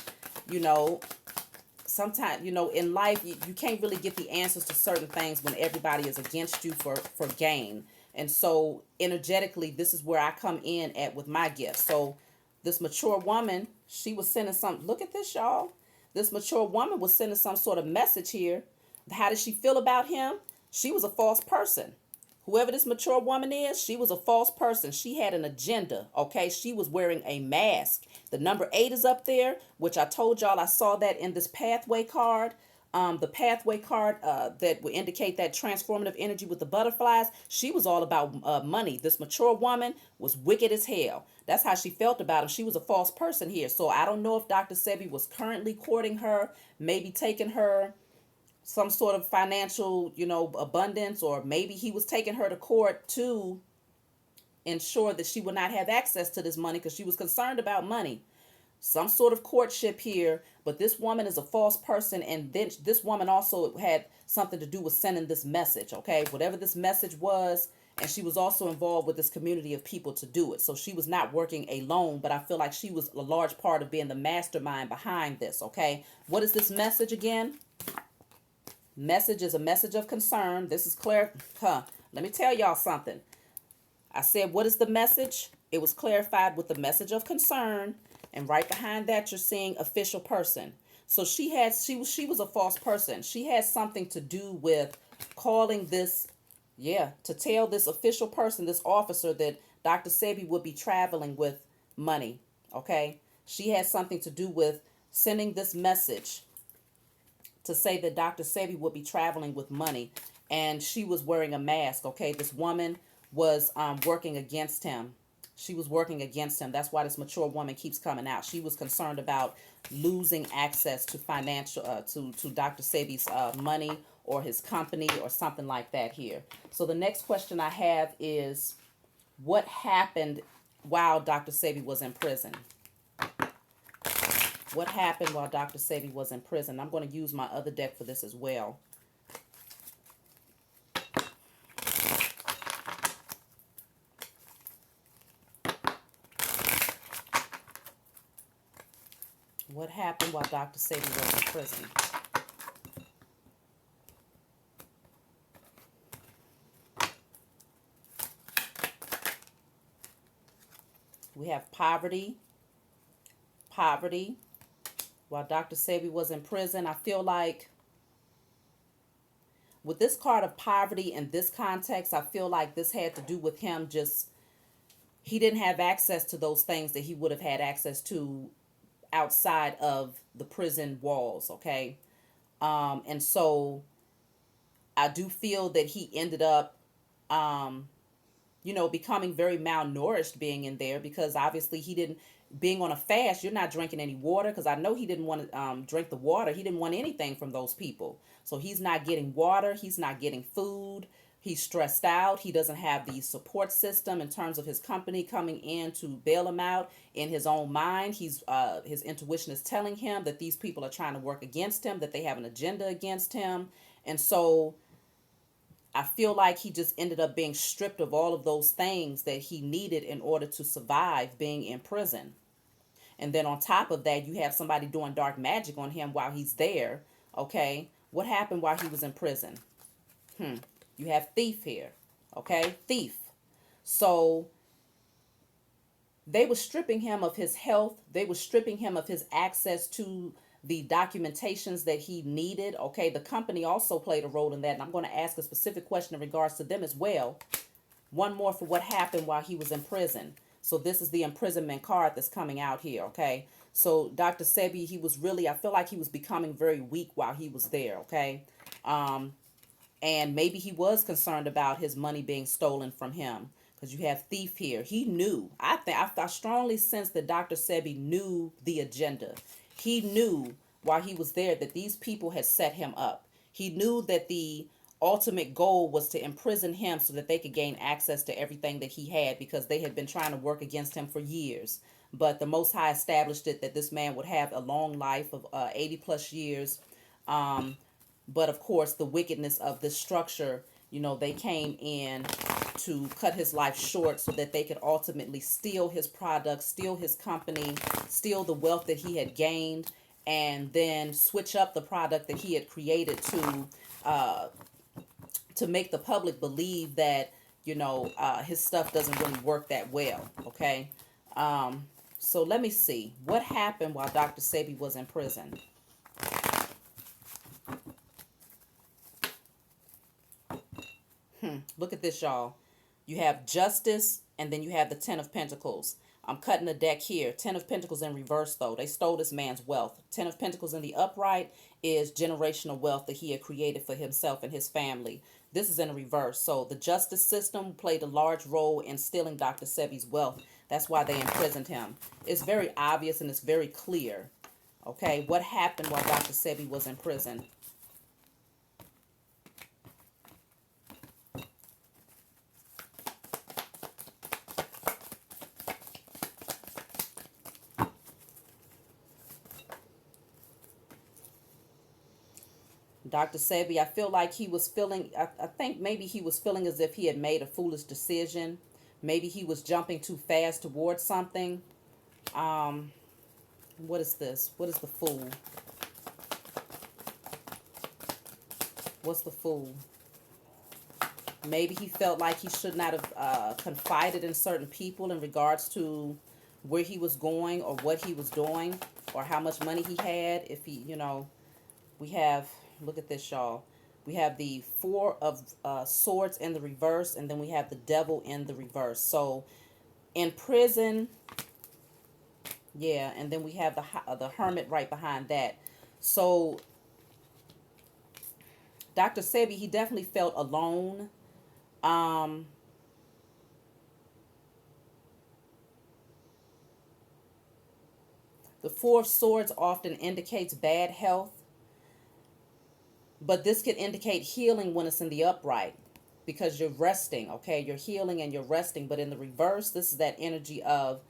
sometimes, in life, you can't really get the answers to certain things when everybody is against you for gain. And so energetically, this is where I come in at with my gifts. So this mature woman, she was sending some, look at this, y'all. This mature woman was sending some sort of message here. How did she feel about him? She was a false person. Whoever this mature woman is, she was a false person. She had an agenda, okay? She was wearing a mask. The number 8 is up there, which I told y'all I saw that in this pathway card. The pathway card that would indicate that transformative energy with the butterflies. She was all about money. This mature woman was wicked as hell. That's how she felt about him. She was a false person here. So I don't know if Dr. Sebi was currently courting her, maybe taking her some sort of financial, abundance, or maybe he was taking her to court to ensure that she would not have access to this money because she was concerned about money. Some sort of courtship here, but this woman is a false person, and then this woman also had something to do with sending this message, okay? Whatever this message was, and she was also involved with this community of people to do it. So she was not working alone, but I feel like she was a large part of being the mastermind behind this, okay? What is this message again? Message is a message of concern. This is clear. Let me tell y'all something. I said, what is the message? It was clarified with the message of concern. And right behind that, you're seeing official person. So she was a false person. She had something to do with calling this, to tell this official person, this officer, that Dr. Sebi would be traveling with money. Okay. She had something to do with sending this message to say that Dr. Sebi would be traveling with money, and she was wearing a mask. Okay, this woman was working against him. She was working against him. That's why this mature woman keeps coming out. She was concerned about losing access to financial to Dr. Sebi's money or his company or something like that here. So the next question I have is, what happened while Dr. Sebi was in prison? What happened while Dr. Sebi was in prison? I'm going to use my other deck for this as well. What happened while Dr. Sebi was in prison? We have poverty. Poverty. While Dr. Sebi was in prison, I feel like with this card of poverty in this context, I feel like this had to do with him he didn't have access to those things that he would have had access to outside of the prison walls, okay? And so I do feel that he ended up, becoming very malnourished being in there, because obviously being on a fast, you're not drinking any water, because I know he didn't want to drink the water. He didn't want anything from those people. So he's not getting water. He's not getting food. He's stressed out. He doesn't have the support system in terms of his company coming in to bail him out. In his own mind, his intuition is telling him that these people are trying to work against him, that they have an agenda against him. And so I feel like he just ended up being stripped of all of those things that he needed in order to survive being in prison. And then on top of that, you have somebody doing dark magic on him while he's there. Okay. What happened while he was in prison? You have thief here. Okay. Thief. So they were stripping him of his health. They were stripping him of his access to the documentations that he needed. Okay. The company also played a role in that. And I'm going to ask a specific question in regards to them as well. One more for what happened while he was in prison. So this is the imprisonment card that's coming out here, okay? So Dr. Sebi, I feel like he was becoming very weak while he was there, okay? And maybe he was concerned about his money being stolen from him, because you have thief here. He knew. I strongly sense that Dr. Sebi knew the agenda. He knew while he was there that these people had set him up. He knew that the ultimate goal was to imprison him so that they could gain access to everything that he had, because they had been trying to work against him for years. But the Most High established it that this man would have a long life of 80 plus years. But of course, the wickedness of this structure, they came in to cut his life short so that they could ultimately steal his products, steal his company, steal the wealth that he had gained, and then switch up the product that he had created to make the public believe that, his stuff doesn't really work that well. Okay. So let me see what happened while Dr. Sebi was in prison. Look at this, y'all. You have justice, and then you have the 10 of Pentacles. I'm cutting the deck here. 10 of Pentacles in reverse, though. They stole this man's wealth. 10 of Pentacles in the upright is generational wealth that he had created for himself and his family. This is in reverse. So the justice system played a large role in stealing Dr. Sebi's wealth. That's why they imprisoned him. It's very obvious and it's very clear. Okay, what happened while Dr. Sebi was in prison? Dr. Sebi, I feel like he was feeling, I think maybe he was feeling as if he had made a foolish decision. Maybe he was jumping too fast towards something. What is this? What is the Fool? What's the Fool? Maybe he felt like he should not have confided in certain people in regards to where he was going or what he was doing or how much money he had. If he, we have, look at this, y'all. We have the Four of Swords in the reverse, and then we have the Devil in the reverse. So in prison, yeah, and then we have the Hermit right behind that. So Dr. Sebi, he definitely felt alone. Um, the Four of Swords often indicates bad health, but this could indicate healing when it's in the upright because you're resting, okay? You're healing and you're resting, but in the reverse, this is that energy of,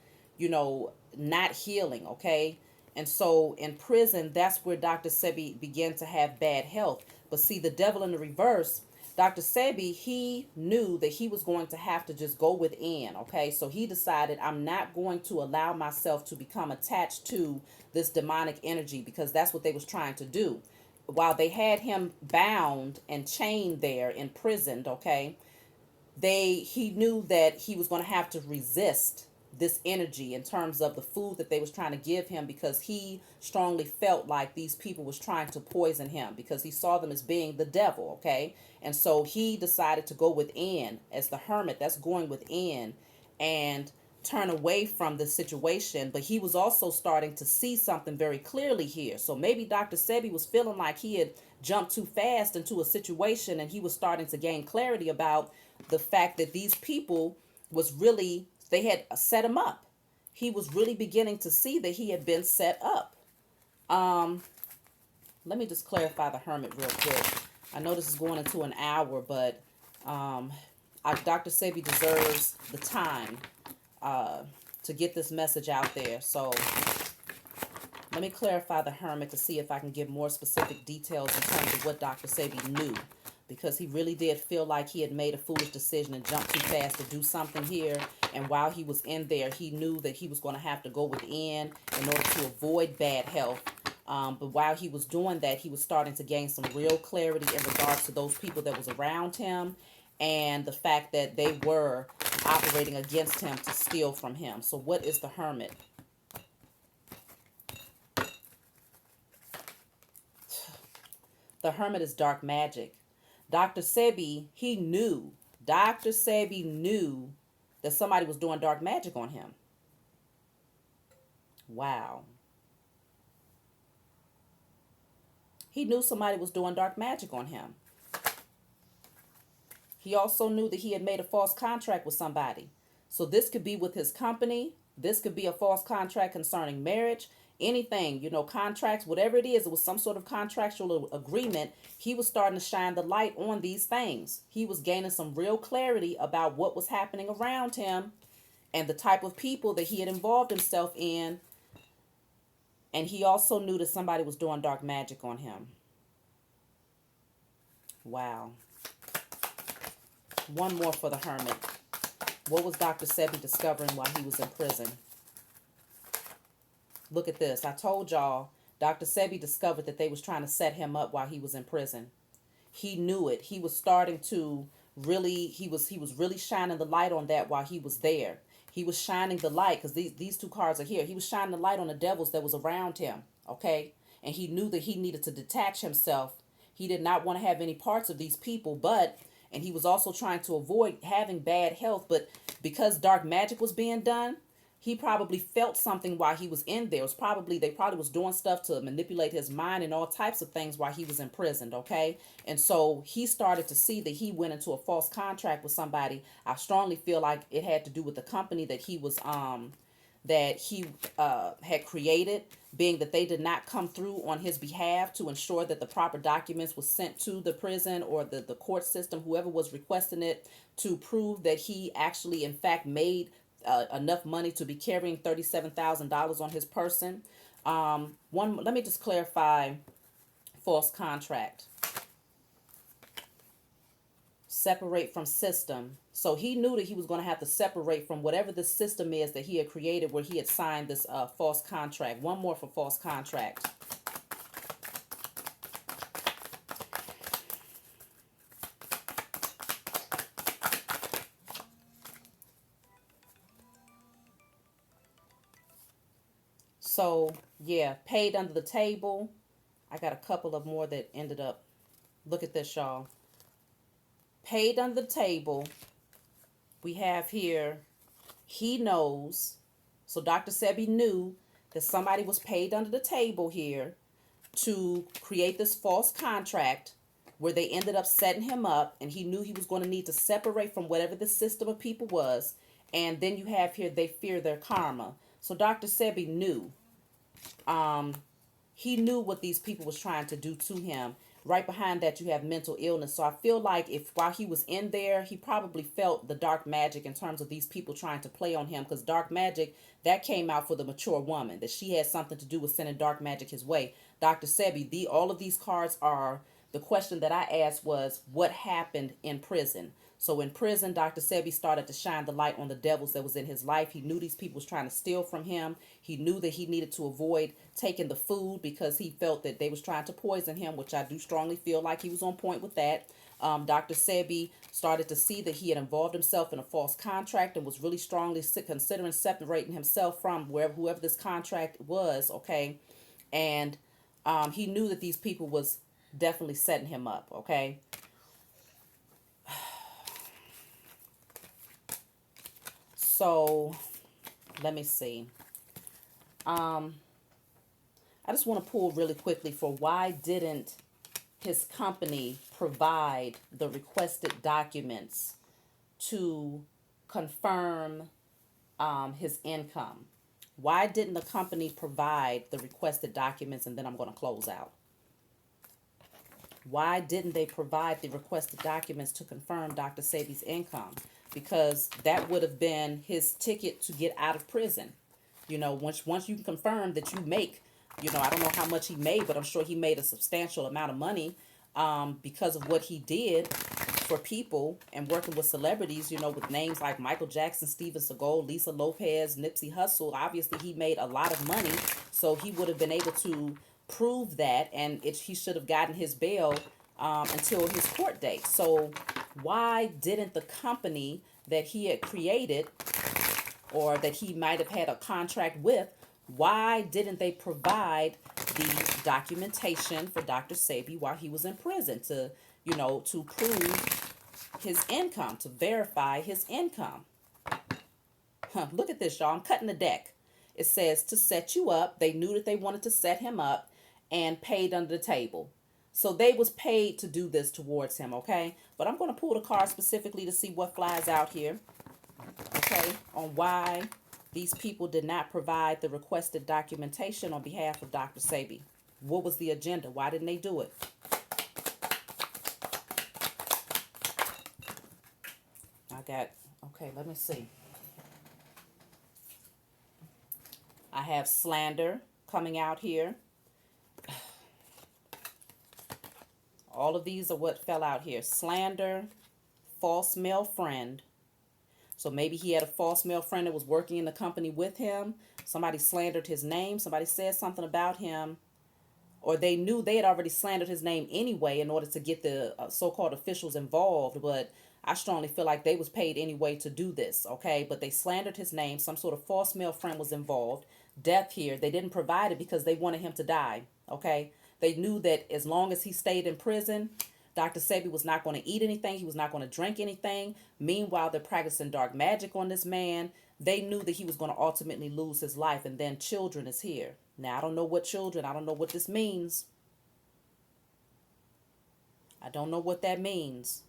not healing, okay? And so in prison, that's where Dr. Sebi began to have bad health. But see, the Devil in the reverse, Dr. Sebi, he knew that he was going to have to just go within, okay? So he decided, I'm not going to allow myself to become attached to this demonic energy because that's what they was trying to do. While they had him bound and chained there, imprisoned, okay, he knew that he was going to have to resist this energy in terms of the food that they was trying to give him, because he strongly felt like these people was trying to poison him because he saw them as being the devil, okay? And so he decided to go within as the hermit, that's going within, and turn away from the situation. But he was also starting to see something very clearly here. So maybe Dr. Sebi was feeling like he had jumped too fast into a situation, and he was starting to gain clarity about the fact that these people was really, they had set him up. He was really beginning to see that he had been set up. Let me just clarify the hermit real quick. I know this is going into an hour, but Dr. Sebi deserves the time to get this message out there. So let me clarify the hermit to see if I can give more specific details in terms of what Dr. Sebi knew, because he really did feel like he had made a foolish decision and jumped too fast to do something here. And while he was in there, he knew that he was going to have to go within in order to avoid bad health. But while he was doing that, he was starting to gain some real clarity in regards to those people that was around him and the fact that they were operating against him to steal from him. So what is the hermit? The hermit is dark magic. Dr. Sebi, Dr. Sebi knew that somebody was doing dark magic on him. Wow. He knew somebody was doing dark magic on him. He also knew that he had made a false contract with somebody. So this could be with his company. This could be a false contract concerning marriage. Anything, contracts, whatever it is, it was some sort of contractual agreement. He was starting to shine the light on these things. He was gaining some real clarity about what was happening around him and the type of people that he had involved himself in. And he also knew that somebody was doing dark magic on him. Wow. One more for the hermit. What was Dr. Sebi discovering while he was in prison? Look at this. I told y'all, Dr. Sebi discovered that they was trying to set him up while he was in prison. He knew it. He was starting to really, he was really shining the light on that while he was there. He was shining the light, because these two cards are here. He was shining the light on the devils that was around him, okay? And he knew that he needed to detach himself. He did not want to have any parts of these people, and he was also trying to avoid having bad health. But because dark magic was being done, he probably felt something while he was in there. They probably was doing stuff to manipulate his mind and all types of things while he was imprisoned, okay? And so he started to see that he went into a false contract with somebody. I strongly feel like it had to do with the company that he was had created, being that they did not come through on his behalf to ensure that the proper documents was sent to the prison or the court system, whoever was requesting it, to prove that he actually in fact made enough money to be carrying $37,000 on his person. Let me just clarify false contract. Separate from system. So he knew that he was going to have to separate from whatever the system is that he had created where he had signed this false contract. One more for false contract. So, yeah, paid under the table. I got a couple of more that ended up, look at this, y'all. Paid under the table. We have here, he knows. So Dr. Sebi knew that somebody was paid under the table here to create this false contract where they ended up setting him up, and he knew he was going to need to separate from whatever the system of people was. And then you have here, they fear their karma. So Dr. Sebi knew. He knew what these people was trying to do to him. Right behind that, you have mental illness. So I feel like if while he was in there, he probably felt the dark magic in terms of these people trying to play on him, because dark magic, that came out for the mature woman, that she had something to do with sending dark magic his way. Dr. Sebi, all of these cards are, the question that I asked was, what happened in prison? So in prison, Dr. Sebi started to shine the light on the devils that was in his life. He knew these people was trying to steal from him. He knew that he needed to avoid taking the food because he felt that they was trying to poison him, which I do strongly feel like he was on point with that. Dr. Sebi started to see that he had involved himself in a false contract and was really strongly considering separating himself from whoever this contract was, okay? And he knew that these people was definitely setting him up, okay? So, let me see. I just want to pull really quickly for why didn't his company provide the requested documents to confirm his income? Why didn't the company provide the requested documents? And then I'm going to close out. Why didn't they provide the requested documents to confirm Dr. Sebi's income? Because that would have been his ticket to get out of prison. You know, once you confirm that you make, you know, I don't know how much he made, but I'm sure he made a substantial amount of money because of what he did for people and working with celebrities, you know, with names like Michael Jackson, Steven Seagal, Lisa Lopez, Nipsey Hussle. Obviously, he made a lot of money, so he would have been able to prove that, and he should have gotten his bail until his court date. So why didn't the company that he had created, or that he might have had a contract with, why didn't they provide the documentation for Dr. Sebi while he was in prison to, you know, to prove his income, to verify his income? Look at this, y'all. I'm cutting the deck. It says to set you up. They knew that they wanted to set him up, and paid under the table. So they was paid to do this towards him, okay? But I'm going to pull the card specifically to see what flies out here, okay, on why these people did not provide the requested documentation on behalf of Dr. Sebi. What was the agenda? Why didn't they do it? Okay, let me see. I have slander coming out here. All of these are what fell out here. Slander, false male friend. So maybe he had a false male friend that was working in the company with him. Somebody slandered his name. Somebody said something about him. Or they knew they had already slandered his name anyway in order to get the so-called officials involved. But I strongly feel like they was paid anyway to do this, okay? But they slandered his name. Some sort of false male friend was involved. Death here. They didn't provide it because they wanted him to die, okay? They knew that as long as he stayed in prison, Dr. Sebi was not going to eat anything. He was not going to drink anything. Meanwhile, they're practicing dark magic on this man. They knew that he was going to ultimately lose his life. And then children is here. Now, I don't know what children. I don't know what this means. I don't know what that means.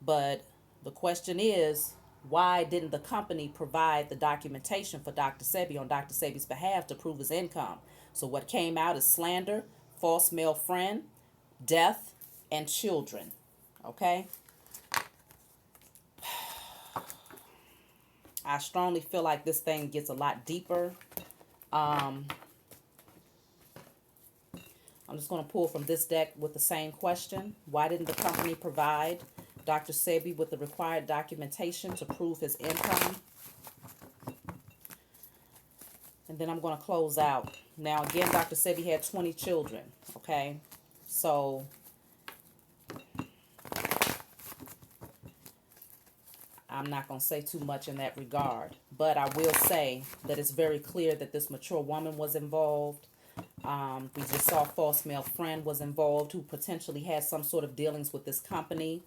But the question is, why didn't the company provide the documentation for Dr. Sebi on Dr. Sebi's behalf to prove his income? So what came out is slander, false male friend, death, and children. Okay? I strongly feel like this thing gets a lot deeper. I'm just going to pull from this deck with the same question. Why didn't the company provide Dr. Sebi with the required documentation to prove his income? And then I'm going to close out. Now, again, Dr. Sebi had 20 children, okay? So I'm not going to say too much in that regard. But I will say that it's very clear that this mature woman was involved. We just saw a false male friend was involved who potentially had some sort of dealings with this company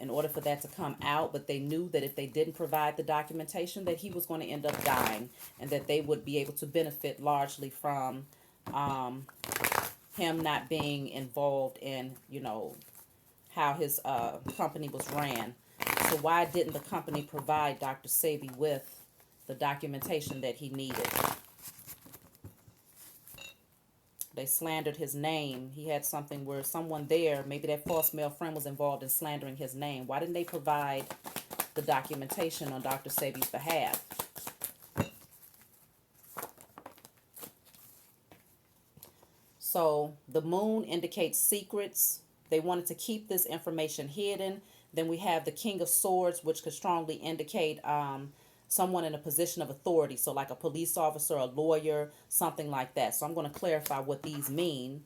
in order for that to come out. But they knew that if they didn't provide the documentation, that he was going to end up dying, and that they would be able to benefit largely from him not being involved in, how his company was ran. So why didn't the company provide Dr. SEBI with the documentation that he needed? They slandered his name. He had something where someone there, maybe that false male friend, was involved in slandering his name. Why didn't they provide the documentation on Dr. SEBI's behalf? So the moon indicates secrets. They wanted to keep this information hidden. Then we have the King of Swords, which could strongly indicate someone in a position of authority. So like a police officer, a lawyer, something like that. So I'm going to clarify what these mean.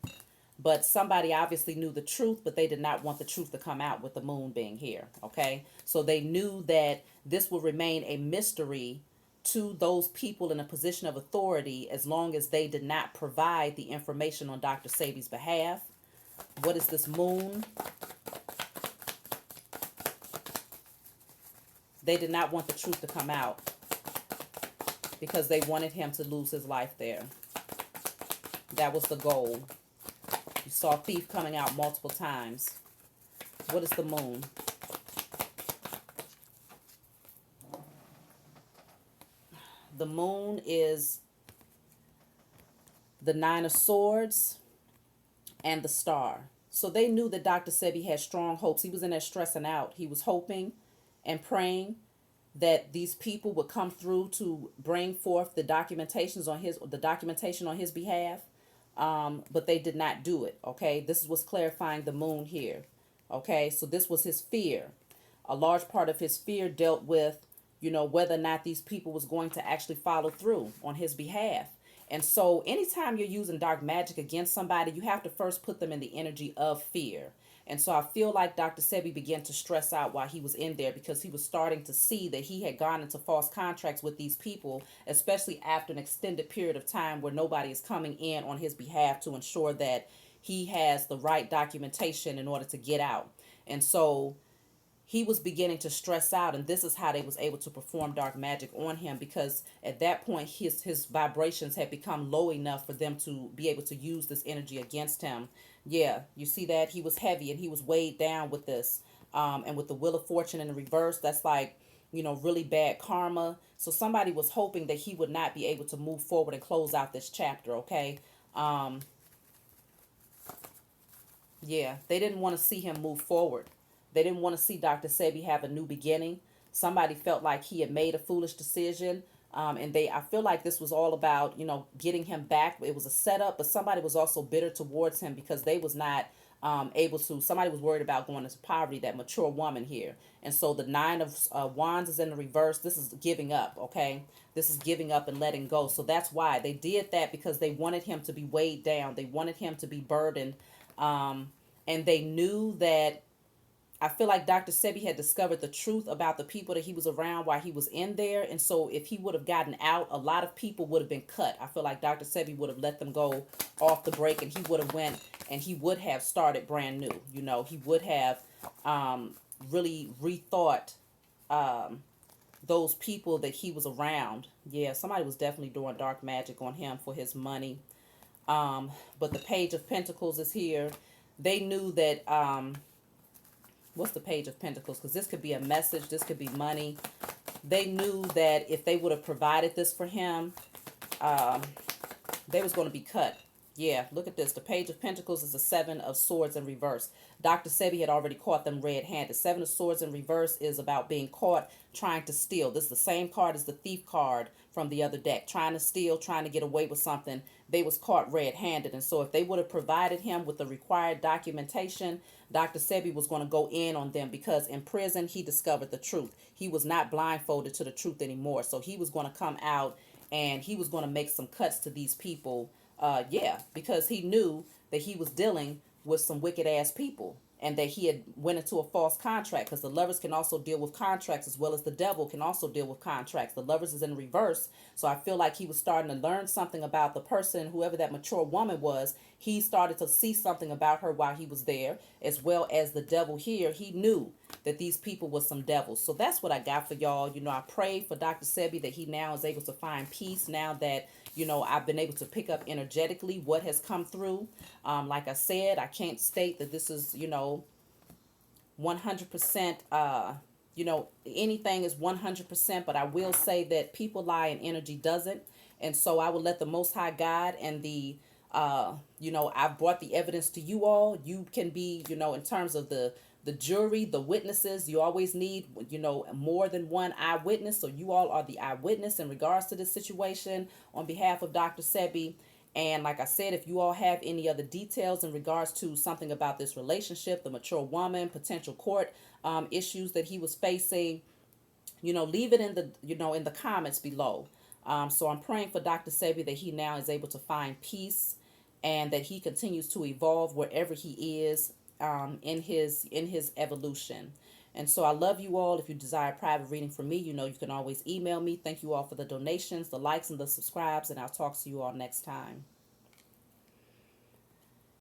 But somebody obviously knew the truth, but they did not want the truth to come out with the moon being here. Okay. So they knew that this would remain a mystery to those people in a position of authority as long as they did not provide the information on Dr. SEBI's behalf. What is this moon? They did not want the truth to come out because they wanted him to lose his life there. That was the goal. You saw thief coming out multiple times. What is the moon? The moon is the Nine of Swords and the Star. So they knew that Dr. SEBI had strong hopes. He was in there stressing out. He was hoping and praying that these people would come through to bring forth the documentation on his behalf, but they did not do it. Okay, this was clarifying the moon here. Okay, so this was his fear. A large part of his fear dealt with, whether or not these people was going to actually follow through on his behalf. And so anytime you're using dark magic against somebody, you have to first put them in the energy of fear. And so I feel like Dr. SEBI began to stress out while he was in there because he was starting to see that he had gone into false contracts with these people, especially after an extended period of time where nobody is coming in on his behalf to ensure that he has the right documentation in order to get out. And so he was beginning to stress out, and this is how they was able to perform dark magic on him, because at that point his vibrations had become low enough for them to be able to use this energy against him. Yeah, you see that? He was heavy and he was weighed down with this. And with the Wheel of Fortune in the reverse, that's like, really bad karma. So somebody was hoping that he would not be able to move forward and close out this chapter, okay? Yeah, they didn't want to see him move forward. They didn't want to see Dr. SEBI have a new beginning. Somebody felt like he had made a foolish decision. I feel like this was all about, getting him back. It was a setup, but somebody was also bitter towards him because they was not somebody was worried about going into poverty, that mature woman here. And so the Nine of Wands is in the reverse. This is giving up, okay? This is giving up and letting go. So that's why they did that, because they wanted him to be weighed down. They wanted him to be burdened. And they knew that, I feel like Dr. SEBI had discovered the truth about the people that he was around while he was in there. And so if he would have gotten out, a lot of people would have been cut. I feel like Dr. SEBI would have let them go off the break, and he would have went and he would have started brand new. He would have really rethought those people that he was around. Yeah, somebody was definitely doing dark magic on him for his money. But the Page of Pentacles is here. They knew that... what's the Page of Pentacles? Because this could be a message. This could be money. They knew that if they would have provided this for him, they was going to be cut. Yeah, look at this. The Page of Pentacles is the Seven of Swords in reverse. Dr. SEBI had already caught them red-handed. Seven of Swords in reverse is about being caught trying to steal. This is the same card as the Thief card from the other deck. Trying to steal, trying to get away with something. They was caught red-handed. And so if they would have provided him with the required documentation, Dr. SEBI was going to go in on them, because in prison he discovered the truth. He was not blindfolded to the truth anymore. So he was going to come out and he was going to make some cuts to these people. Because he knew that he was dealing with some wicked ass people. and that he had went into a false contract, because the lovers can also deal with contracts as well as the devil can also deal with contracts. The lovers is in reverse. So I feel like he was starting to learn something about the person, whoever that mature woman was. He started to see something about her while he was there, as well as the devil here. He knew that these people were some devils. So that's what I got for y'all. I pray for Dr. Sebi that he now is able to find peace, now that I've been able to pick up energetically what has come through. Like I said, I can't state that this is 100%, anything is 100%, but I will say that people lie and energy doesn't. And so I will let the Most High God and I've brought the evidence to you all. You can be, in terms of the jury, the witnesses, you always need, more than one eyewitness. So you all are the eyewitness in regards to this situation on behalf of Dr. Sebi. And like I said, if you all have any other details in regards to something about this relationship, the mature woman, potential court issues that he was facing, leave it in the comments below. So I'm praying for Dr. Sebi that he now is able to find peace, and that he continues to evolve wherever he is in his evolution. And so I love you all. If you desire a private reading from me, you can always email me. Thank you all for the donations, the likes, and the subscribes, and I'll talk to you all next time.